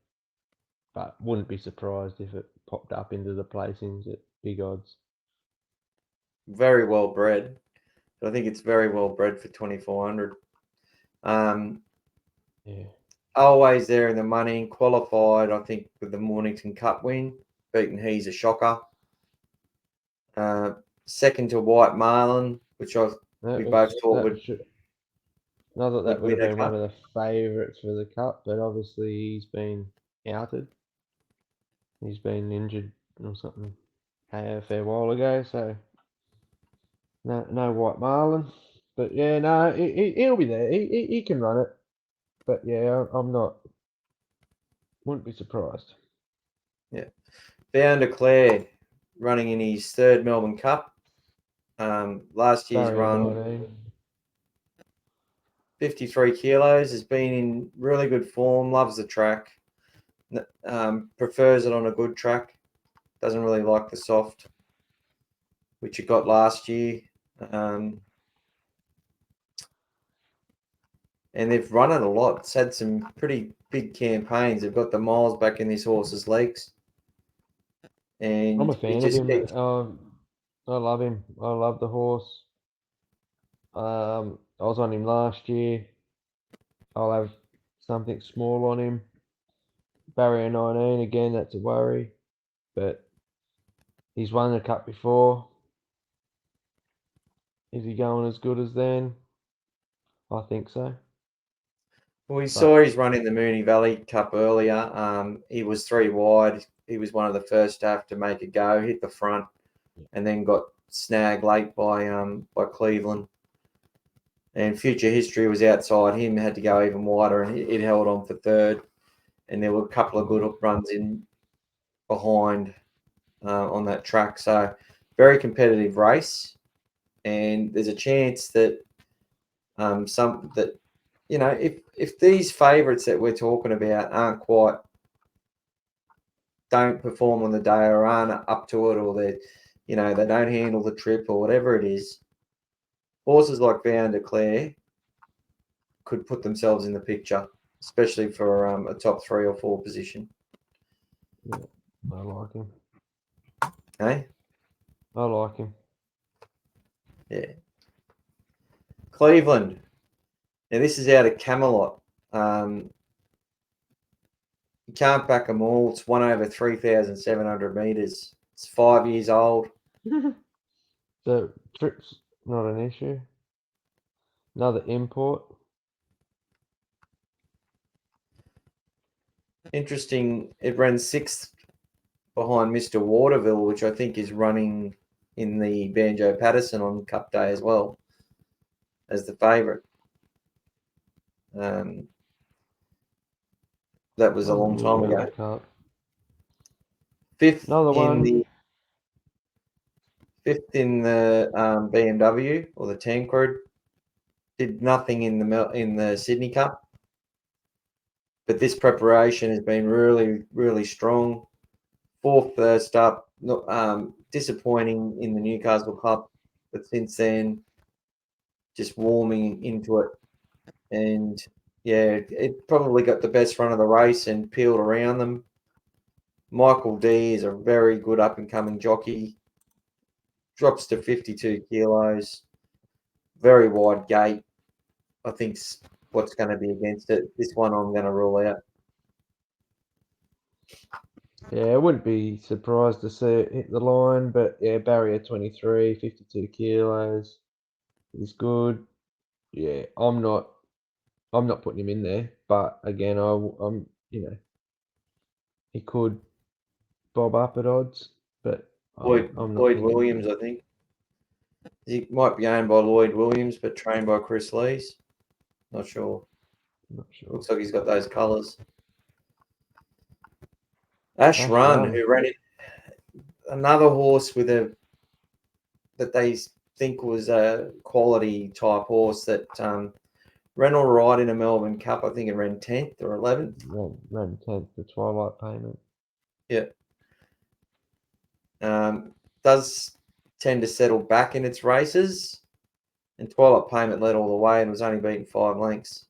but wouldn't be surprised if it popped up into the placings at big odds. Very well bred. I think it's very well bred for 2,400. Yeah. Always there in the money. Qualified, I think, with the Mornington Cup win. Beaten He's a Shocker. Second to White Marlin, which we both thought would. I thought that would have win a been one cup. of the favourites for the cup, but obviously he's been outed. He's been injured or something a fair while ago, so no White Marlin. But yeah, no, he'll be there. He can run it. But yeah, wouldn't be surprised. Yeah. Bound Declare running in his third Melbourne Cup. Last year's run 53 kilos, has been in really good form, loves the track, prefers it on a good track, doesn't really like the soft, which it got last year. And they've run it a lot. It's had some pretty big campaigns. They've got the miles back in this horse's legs. And I'm a fan of him. I love him. I love the horse. I was on him last year. I'll have something small on him. Barrier 19 again. That's a worry, but he's won the cup before. Is he going as good as then? I think so. Well, we saw his run in the Moonee Valley Cup earlier. He was 3 wide. He was one of the first to have to make a go, hit the front, and then got snagged late by Cleveland. And Future History was outside him, had to go even wider, and it held on for third. And there were a couple of good runs in behind on that track. So very competitive race, and there's a chance that if these favourites that we're talking about don't perform on the day or aren't up to it, or they don't handle the trip or whatever it is, horses like Vow Declare could put themselves in the picture, especially for a top 3 or 4 position. Yeah, I like him. Hey, I like him. yeah. Cleveland. Now this is out of Camelot. You can't back them all. It's 1/3,700 meters. It's 5 years old. So trip's not an issue. Another import. Interesting. It ran 6th behind Mr. Waterville, which I think is running in the Banjo Patterson on Cup Day as well as the favourite. That was a long time ago. Fifth Another one. Fifth in the BMW or the Tancred. Did nothing in the Sydney Cup, but this preparation has been really, really strong. 4th first up, disappointing in the Newcastle Cup, but since then, just warming into it. And yeah, it probably got the best run of the race and peeled around them. Michael D is a very good up-and-coming jockey. Drops to 52 kilos. Very wide gate. I think what's going to be against it. This one I'm going to rule out. Yeah, I wouldn't be surprised to see it hit the line, but yeah, barrier 23, 52 kilos is good. Yeah, I'm not putting him in there, but again, I'm he could bob up at odds, but Lloyd I'm not thinking. Williams, I think. He might be owned by Lloyd Williams, but trained by Chris Lees. Not sure. Looks like he's got those colours. Ash Run, who ran it, another horse that they think was a quality type horse that ran all right in a Melbourne Cup. I think it ran 10th or 11th. Ran 10th, the Twilight Payment. Yeah. Does tend to settle back in its races, and Twilight Payment led all the way and was only beaten 5 lengths.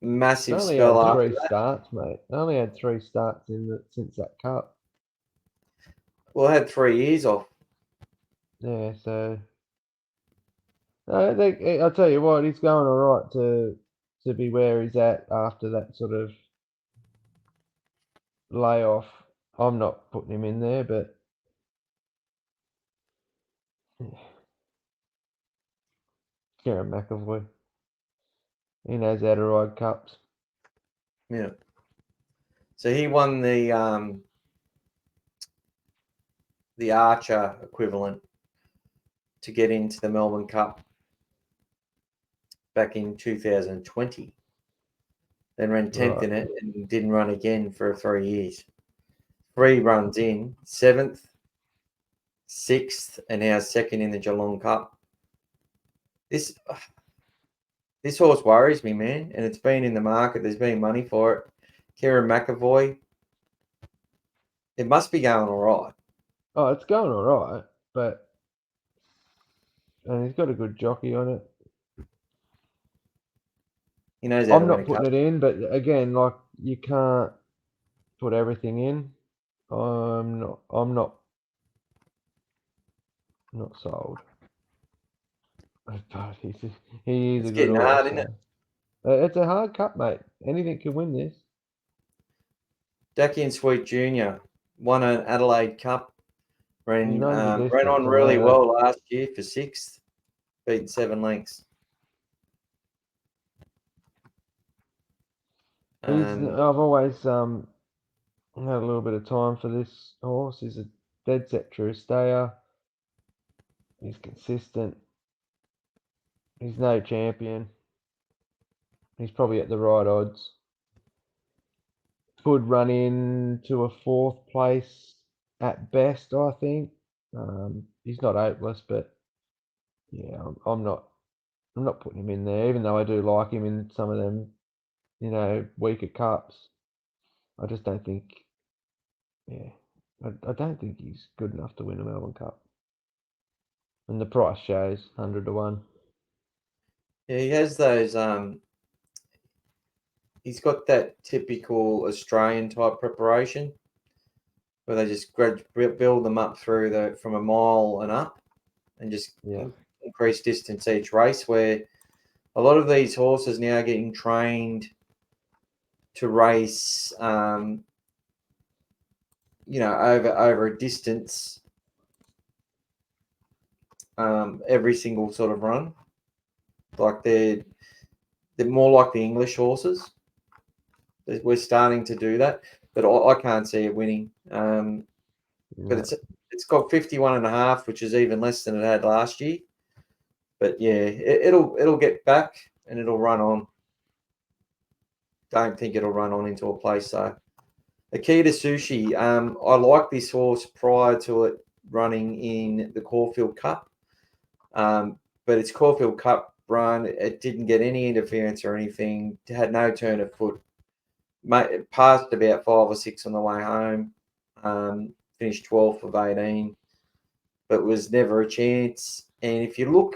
Massive spell had after 3 starts, mate. I only had 3 starts since that cup. Well, I had 3 years off. Yeah, so I'll tell you what, he's going all right to be where he's at after that sort of layoff. I'm not putting him in there, but Kieran McAvoy, he knows how to ride cups. Yeah. So he won the Archer equivalent to get into the Melbourne Cup back in 2020. Then ran 10th in it and didn't run again for 3 years. 3 runs in, 7th, 6th, and now 2nd in the Geelong Cup. This horse worries me, man, and it's been in the market. There's been money for it. Kieran McAvoy, it must be going all right. Oh, it's going all right, and he's got a good jockey on it. He knows how to I'm win not a putting cup. it in, but again, like, you can't put everything in. I'm not sold. But he is It's a good getting horse. hard, isn't it? It's a hard cup, mate. Anything can win this. Ducky and Sweet Jr. won an Adelaide Cup Ran, He runs the ran distance, on I really know well last year for 6th, beaten 7 lengths. I've always had a little bit of time for this horse. He's a dead set true stayer. He's consistent. He's no champion. He's probably at the right odds. Could run into a 4th place at best, I think. He's not hopeless, but yeah, I'm not putting him in there, even though I do like him in some of them, weaker cups. I just don't think, yeah, I don't think he's good enough to win a Melbourne Cup. And the price shows 100 to 1. Yeah, he has those. He's got that typical Australian type preparation where they just build them up through from a mile and up, and just Yeah. increase distance each race. Where a lot of these horses now are getting trained to race, over a distance, every single sort of run. Like they're more like the English horses. We're starting to do that, but I can't see it winning. But it's got 51.5, which is even less than it had last year. But yeah, it'll get back and it'll run on. Don't think it'll run on into a place though. Akita Sushi. I like this horse prior to it running in the Caulfield Cup. But its Caulfield Cup run, it didn't get any interference or anything. It had no turn of foot. It passed about 5 or 6 on the way home. Finished 12th of 18, but was never a chance. And if you look,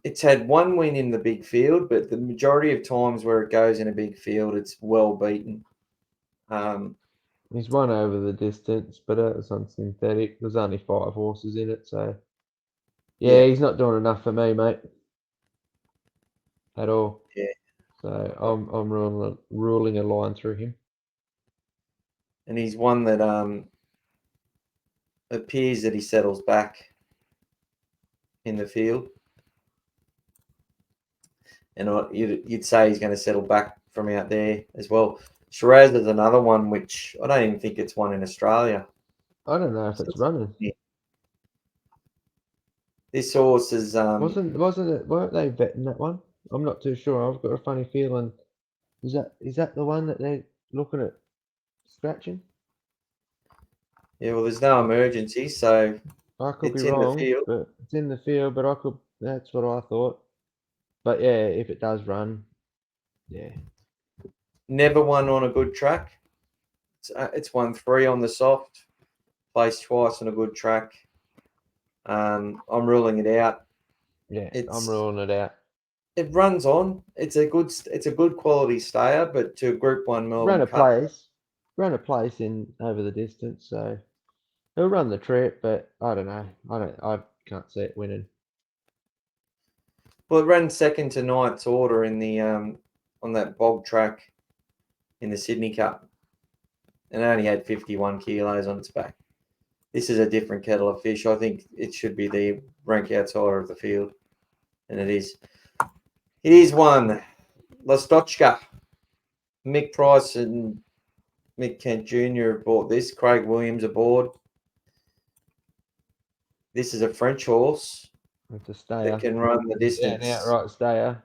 it's had one win in the big field, but the majority of times where it goes in a big field, it's well beaten. He's won over the distance, but it was on synthetic. There's only 5 horses in it, so yeah, he's not doing enough for me, mate, at all. Yeah. So I'm ruling a line through him. And he's one that appears that he settles back in the field. And you'd say he's going to settle back from out there as well. Shiraz is another one which I don't even think it's one in Australia. I don't know if it's running. Yeah. This horse is Wasn't it? Weren't they vetting that one? I'm not too sure. I've got a funny feeling. Is that the one that they're looking at scratching? Yeah, well, there's no emergency, so I could it's be in the wrong, field. but it's in the field. But that's what I thought. But yeah, if it does run, yeah. Never won on a good track. It's won 3 on the soft, placed twice on a good track. I'm ruling it out. Yeah, I'm ruling it out. It runs on. It's a good quality stayer, but to Group 1 Melbourne Cup. Run a place in over the distance, so he'll run the trip. But I don't know. I can't see it winning. Well, it ran second to Knight's Order in the on that bog track in the Sydney Cup, and it only had 51 kilos on its back. This is a different kettle of fish. I think it should be the rank outsider of the field, and it is. It is one. Lastochka. Mick Price and Mick Kent Jr. bought this. Craig Williams aboard. This is a French horse. It's a stayer. That can run the distance. Yeah, an outright stayer.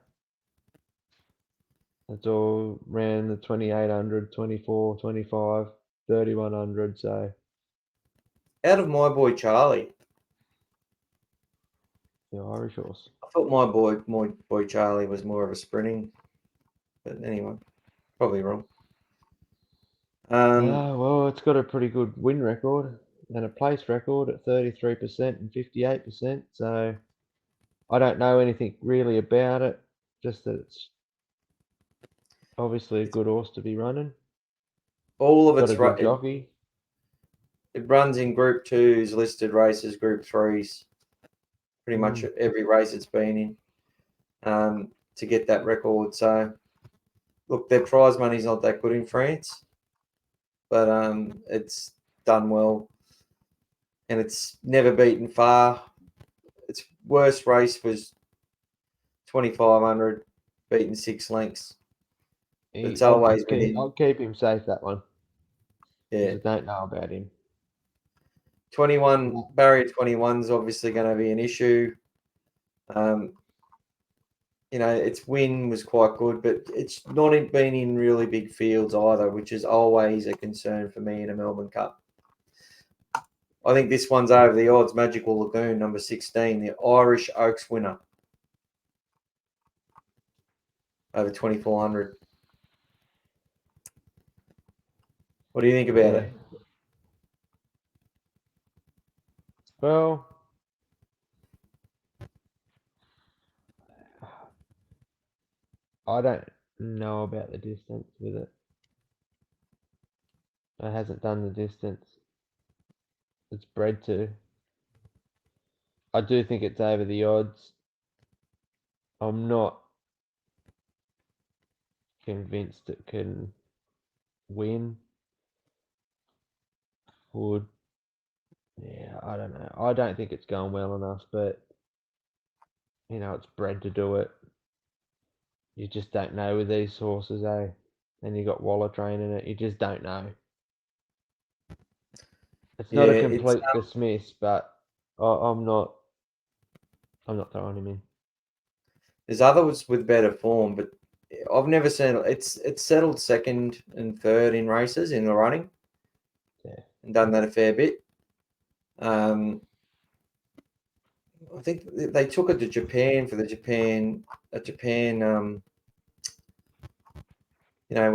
It's all ran the 2800, 24, 25, 3100. So out of My Boy Charlie. The Irish horse. I thought my boy Charlie was more of a sprinting, but anyway, probably wrong. Well, it's got a pretty good win record and a place record at 33% and 58%. So I don't know anything really about it. Just that it's obviously a good horse to be running. All of Got it's a good jockey. It runs in Group 2s, listed races, Group 3s. Pretty much every race it's been in to get that record. So, look, their prize money's not that good in France, but it's done well. and it's never beaten far. Its worst race was 2,500, beaten 6 lengths. It's always within. I'll keep him safe, that one. Yeah, I don't know about him. 21 barrier 21 is obviously going to be an issue. Its win was quite good, but it's not been in really big fields either, which is always a concern for me in a Melbourne Cup. I think this one's over the odds. Magical Lagoon, number 16, the Irish Oaks winner, over 2,400. What do you think about it? Well, I don't know about the distance with it. It hasn't done the distance it's bred to. I do think it's over the odds. I'm not convinced it can win. I don't know. I don't think it's going well enough, but it's bred to do it. You just don't know with these horses, eh? And you got Waller training it. You just don't know. It's not a complete dismiss, but I'm not throwing him in. There's others with better form, but I've never seen it's settled second and third in races in the running. Yeah. And done that a fair bit. I think they took it to Japan for the Japan, when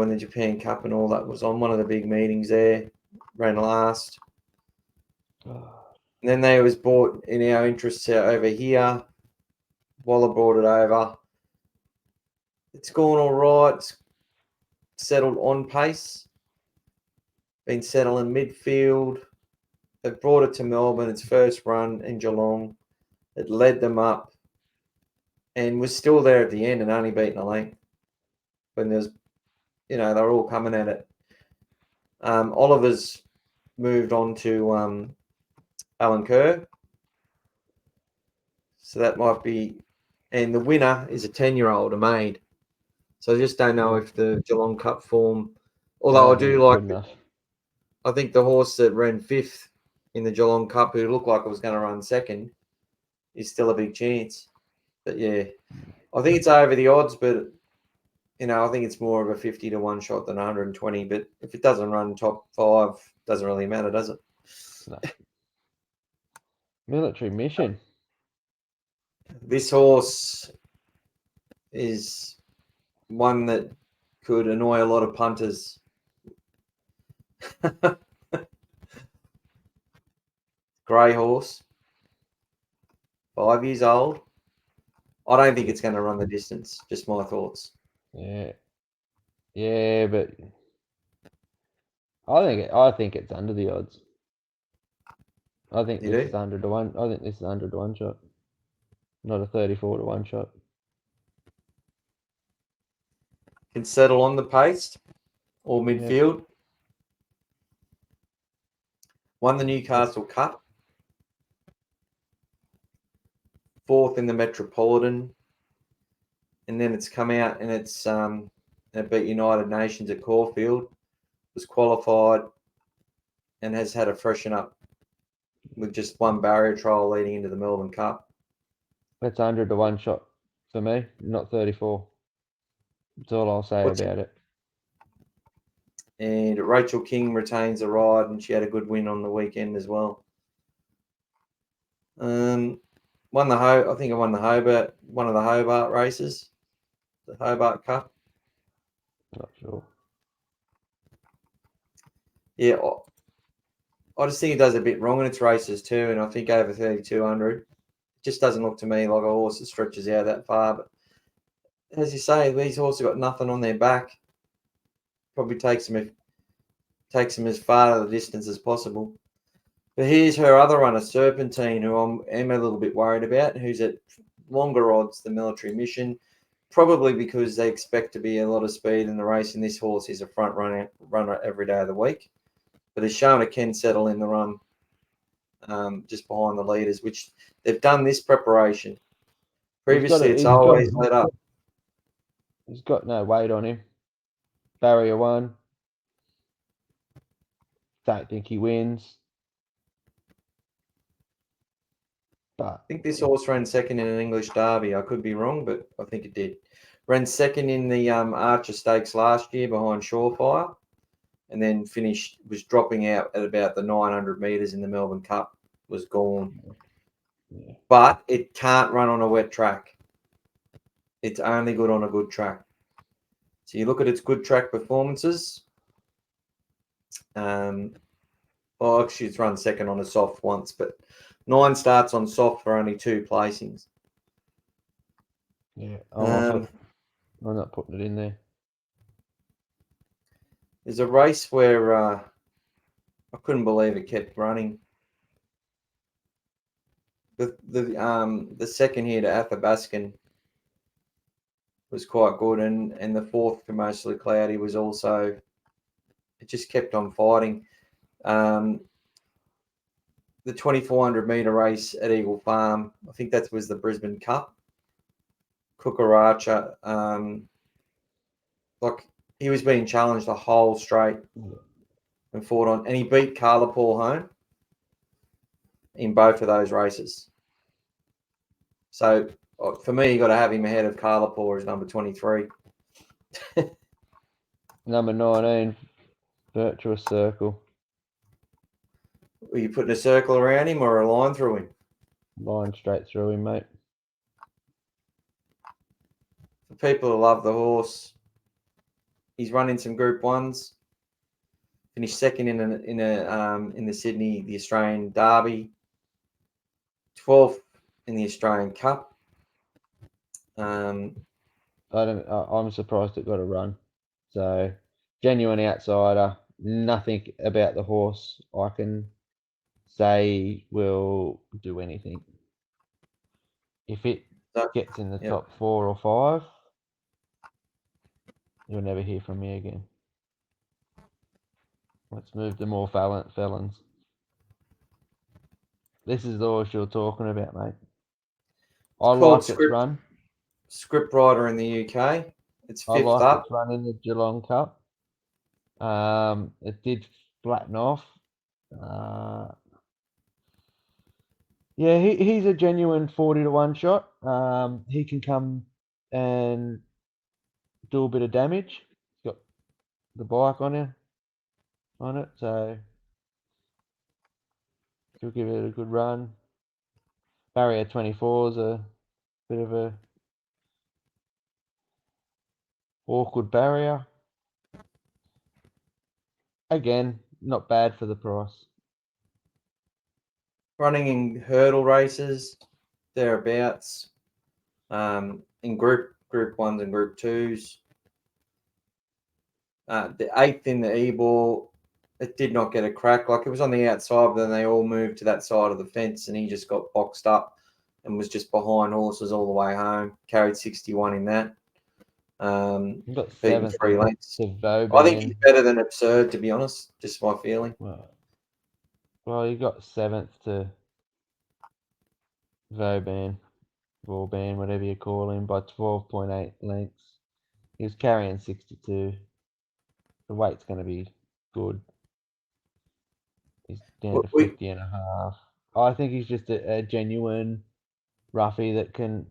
the Japan Cup and all that was on, one of the big meetings there, ran last. And then they was bought in our interests over here. Waller brought it over. It's gone all right. It's settled on pace. Been settling midfield. They've brought it to Melbourne. Its first run in Geelong. It led them up and was still there at the end and only beaten a length. When there's, they're all coming at it. Oliver's moved on to Alan Kerr. So that might be, and the winner is a 10-year-old, a maid. So I just don't know if the Geelong Cup form, although I do like, I think the horse that ran 5th in the Geelong Cup, who looked like it was going to run 2nd, is still a big chance. But yeah, I think it's over the odds, but I think it's more of a 50 to 1 shot than 120. But if it doesn't run top 5, doesn't really matter, does it? No. Military Mission. This horse is one that could annoy a lot of punters. Grey horse, 5 years old. I don't think it's going to run the distance. Just my thoughts. Yeah, but I think it's under the odds. I think this is 100 to 1. I think this is 100 to 1 shot, not a 34 to 1 shot. Can settle on the pace or midfield. Yeah. Won the Newcastle Cup. 4th in the Metropolitan. And then it's come out and it's it beat United Nations at Caulfield. Was qualified and has had a freshen up with just one barrier trial leading into the Melbourne Cup. That's 100 to 1 shot for me, not 34. That's all I'll say about it. And Rachel King retains the ride, and she had a good win on the weekend as well. I won the Hobart, one of the Hobart races, the Hobart Cup. Not sure. Yeah, I just think it does a bit wrong in its races too, and I think over 3,200, it just doesn't look to me like a horse that stretches out that far. But as you say, these horses have got nothing on their back. Probably takes them as far the distance as possible. But here's her other runner, Serpentine, who I'm a little bit worried about, who's at longer odds than Military Mission, probably because they expect to be a lot of speed in the race, and this horse is a front runner every day of the week. But has shown it can settle in the run. just behind the leaders, which they've done this preparation. He's got Previously, it- it's he's got- always let up. He's got no weight on him. Barrier 1. Don't think he wins. But I think this horse ran second in an English Derby. I could be wrong, but I think it did. Ran second in the Archer Stakes last year behind Surefire, and then was dropping out at about the 900 metres in the Melbourne Cup, was gone. Yeah. But it can't run on a wet track. It's only good on a good track. So you look at its good track performances. Actually, it's run second on a soft once, but 9 starts on soft for only 2 placings. Yeah, Um, I'm not putting it in there. There's a race where I couldn't believe it kept running. The second here to Athabaskan was quite good, and the fourth to Mostly Cloudy was also. It just kept on fighting. The 2400 metre race at Eagle Farm, I think that was the Brisbane Cup. Kukaracha, like he was being challenged the whole straight and fought on, and he beat Carla Paul home in both of those races. So for me, you got to have him ahead of Carla Paul as number 23. Number 19, Virtuous Circle. Were you putting a circle around him or a line through him? Line straight through him, mate. For people who love the horse, he's running some Group 1s. Finished second in the Sydney, the Australian Derby. 12th in the Australian Cup. I'm surprised it got a run. So, genuine outsider. Nothing about the horse I can say will do anything. If it gets in the top 4 or 5, you'll never hear from me again. Let's move to more felons. This is the horse you're talking about, mate. I like its run. Script Rider in the UK. It's 5th I like up. its run in the Geelong Cup. It did flatten off. Yeah, he's a genuine 40-1 shot. He can come and do a bit of damage. He's got the bike on it, so he'll give it a good run. Barrier 24 is a bit of a awkward barrier. Again, not bad for the price. Running in hurdle races, thereabouts. In Group 1s and Group 2s. The 8th in the E-Ball, it did not get a crack. Like it was on the outside, but then they all moved to that side of the fence, and he just got boxed up and was just behind horses all the way home. Carried 61 in that. Got beaten 3 lengths. I think he's better than Absurd, to be honest. Just my feeling. Well, you got 7th to Vauban, whatever you call him, by 12.8 lengths. He was carrying 62. The weight's going to be good. He's down to 50 and a half. I think he's just a genuine roughie that can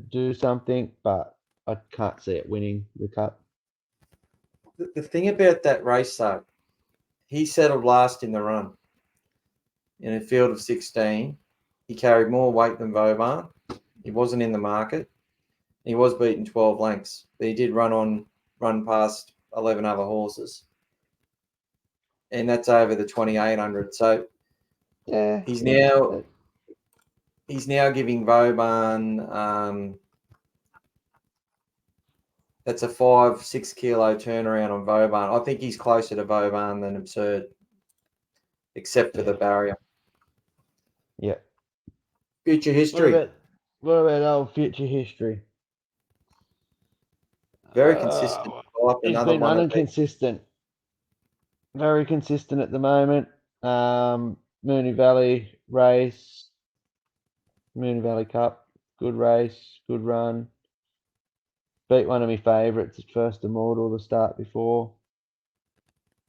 do something, but I can't see it winning the Cup. The thing about that race, though, he settled last in the run. In a field of 16, he carried more weight than Vauban. He wasn't in the market. He was beaten 12 lengths, but he did run past 11 other horses. And that's over the 2800. So yeah, he's now giving Vauban that's a 5-6 kilo turnaround on Vauban. I think he's closer to Vauban than Absurd, except for the barrier. Yeah. Future history. What about old future history? Very consistent. He's been running consistent. Very consistent at the moment. Moonee Valley race, Moonee Valley Cup, good race, good run. Beat one of my favourites at First Immortal the start before.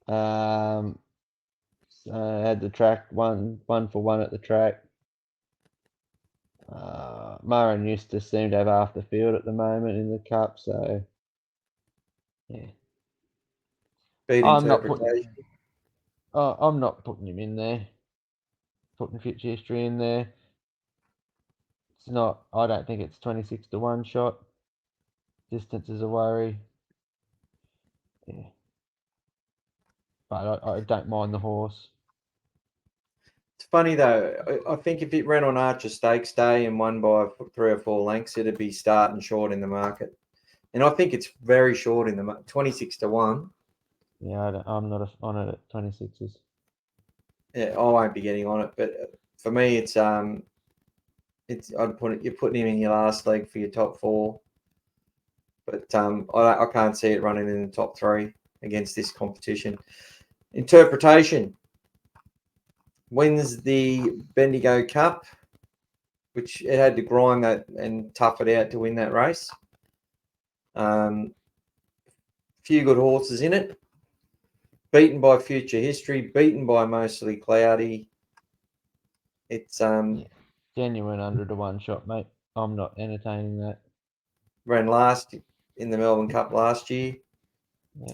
Had the track one for one at the track. Murray and Eustace seem to have half the field at the moment in the cup, so yeah. Beat I'm not interpretation. putting him in there. Putting future history in there. It's not. I don't think it's 26-1 shot. Distance is a worry. Yeah, but I don't mind the horse. It's funny though. I think if it ran on Archer Stakes Day and won by 3 or 4 lengths, it'd be starting short in the market. And I think it's very short in the 26-1. Yeah, I'm not on it at 26s. Yeah, I won't be getting on it, but for me, it's I'd put it. You're putting him in your last leg for your top 4, but I can't see it running in the top 3 against this competition. Interpretation wins the Bendigo Cup, which it had to grind that and tough it out to win that race. Few good horses in it. Beaten by Future History, beaten by Mostly Cloudy. It's Genuine 100-1 shot, mate. I'm not entertaining that. ran last in the Melbourne Cup last year. Yeah,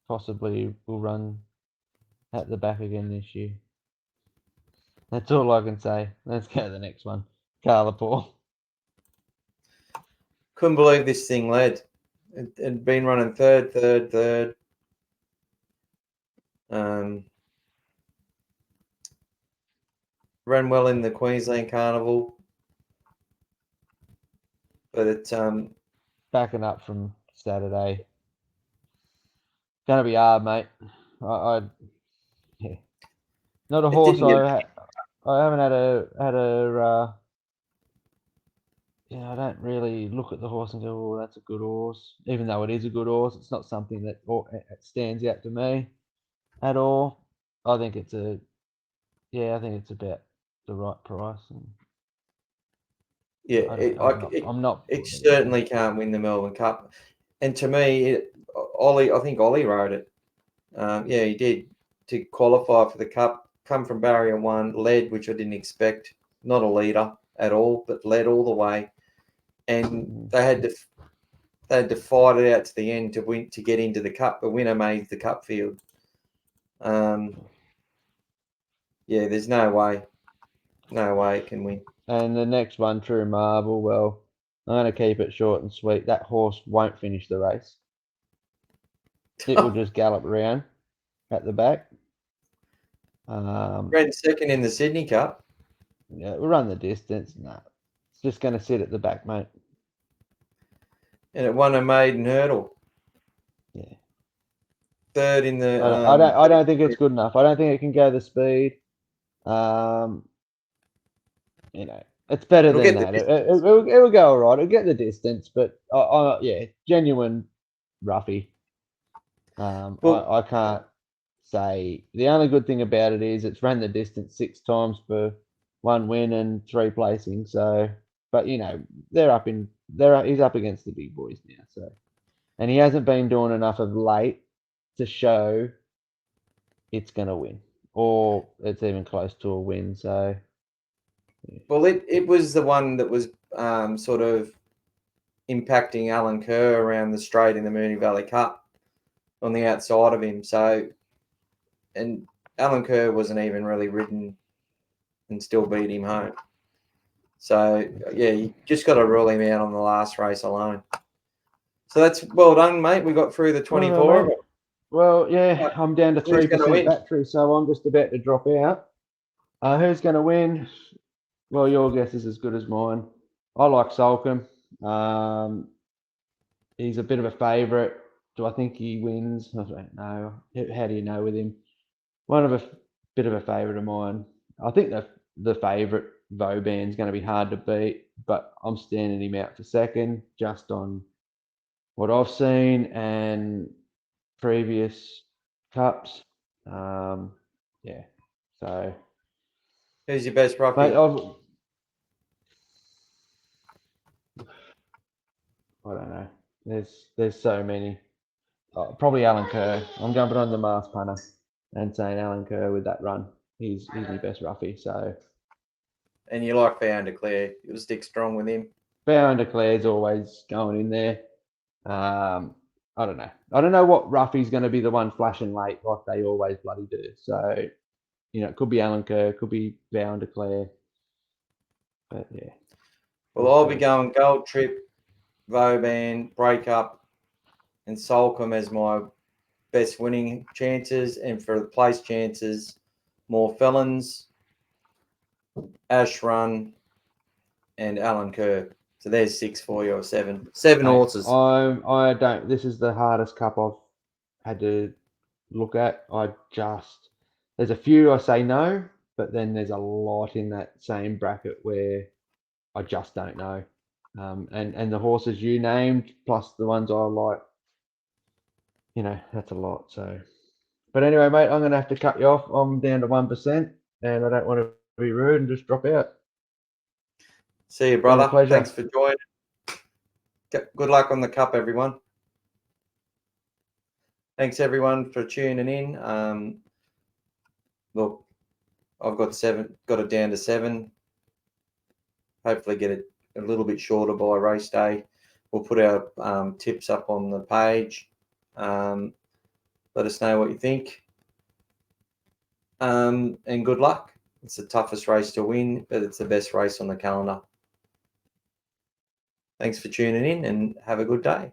possibly will run at the back again this year. That's all I can say. Let's go to the next one. Carla Paul. Couldn't believe this thing led. It had been running third. Ran well in the Queensland Carnival, but it's Backing up from Saturday. Gonna be hard, mate. Yeah. Not a it horse. didn't get. I haven't had a. I don't really look at the horse and go, "Oh, that's a good horse." Even though it is a good horse, it's not something that it stands out to me at all. I think it's I think it's about the right price. And Yeah, I'm not. it certainly can't win the Melbourne Cup. And to me, I think Ollie rode it. Yeah, he did to qualify for the Cup. Come from barrier 1, led, which I didn't expect. Not a leader at all, but led all the way. And they had to fight it out to the end to win to get into the Cup. The winner made the Cup field. Yeah, there's no way it can win. And the next one, True Marble. Well, I'm going to keep it short and sweet. That horse won't finish the race. It will just gallop around at the back. Ran second in the Sydney Cup. Yeah, we'll run the distance. No, it's just going to sit at the back, mate. And it won a maiden hurdle. Yeah. Third in the. I don't think it's good enough. I don't think it can go the speed. It's better than that. It will go all right. It'll get the distance, but genuine roughy. I can't say. The only good thing about it is it's ran the distance 6 times for 1 win and 3 placings. So, but he's up against the big boys now. So, and he hasn't been doing enough of late to show it's going to win, or it's even close to a win. So, well, it was the one that was sort of impacting Alan Kerr around the straight in the Moonee Valley Cup on the outside of him. So, and Alan Kerr wasn't even really ridden and still beat him home. So, yeah, you just got to rule him out on the last race alone. So that's well done, mate. We got through the 24 of it. Well, yeah, I'm down to Who's gonna 3% win? battery, so I'm just about to drop out. Who's going to win? Well, your guess is as good as mine. I like Solcombe. He's a bit of a favourite. Do I think he wins? I don't know. How do you know with him? Bit of a favourite of mine. I think the favourite Vauban's going to be hard to beat, but I'm standing him out for second just on what I've seen and previous cups. So Who's your best roughie? Mate, I don't know. There's so many. Probably Alan Kerr. I'm jumping on the Masked Punter and saying Alan Kerr with that run. He's my best roughie. So And you like Bound Declare. You'll stick strong with him. Bound Declare's always going in there. I don't know. I don't know what roughie's going to be the one flashing late like they always bloody do. So, it could be Alan Kerr, could be Bound Declare. But yeah. Well, I'll be going Gold Trip, Vauban, Breakup, and Solcombe as my best winning chances. And for the place chances, more Felons, Ash Run, and Alan Kerr. So there's 6 for you, or 7. 7 horses. I don't. This is the hardest cup I've had to look at. There's a few I say no, but then there's a lot in that same bracket where I just don't know. And the horses you named plus the ones I like, that's a lot. So, but anyway, mate, I'm gonna have to cut you off. I'm down to 1%, and I don't want to be rude and just drop out. See you, brother. Pleasure. Thanks for joining. Good luck on the cup, everyone. Thanks, everyone, for tuning in. Look, I've got it down to 7. Hopefully get it a little bit shorter by race day. We'll put our tips up on the page. Let us know what you think. And good luck. It's the toughest race to win, but it's the best race on the calendar. Thanks for tuning in and have a good day.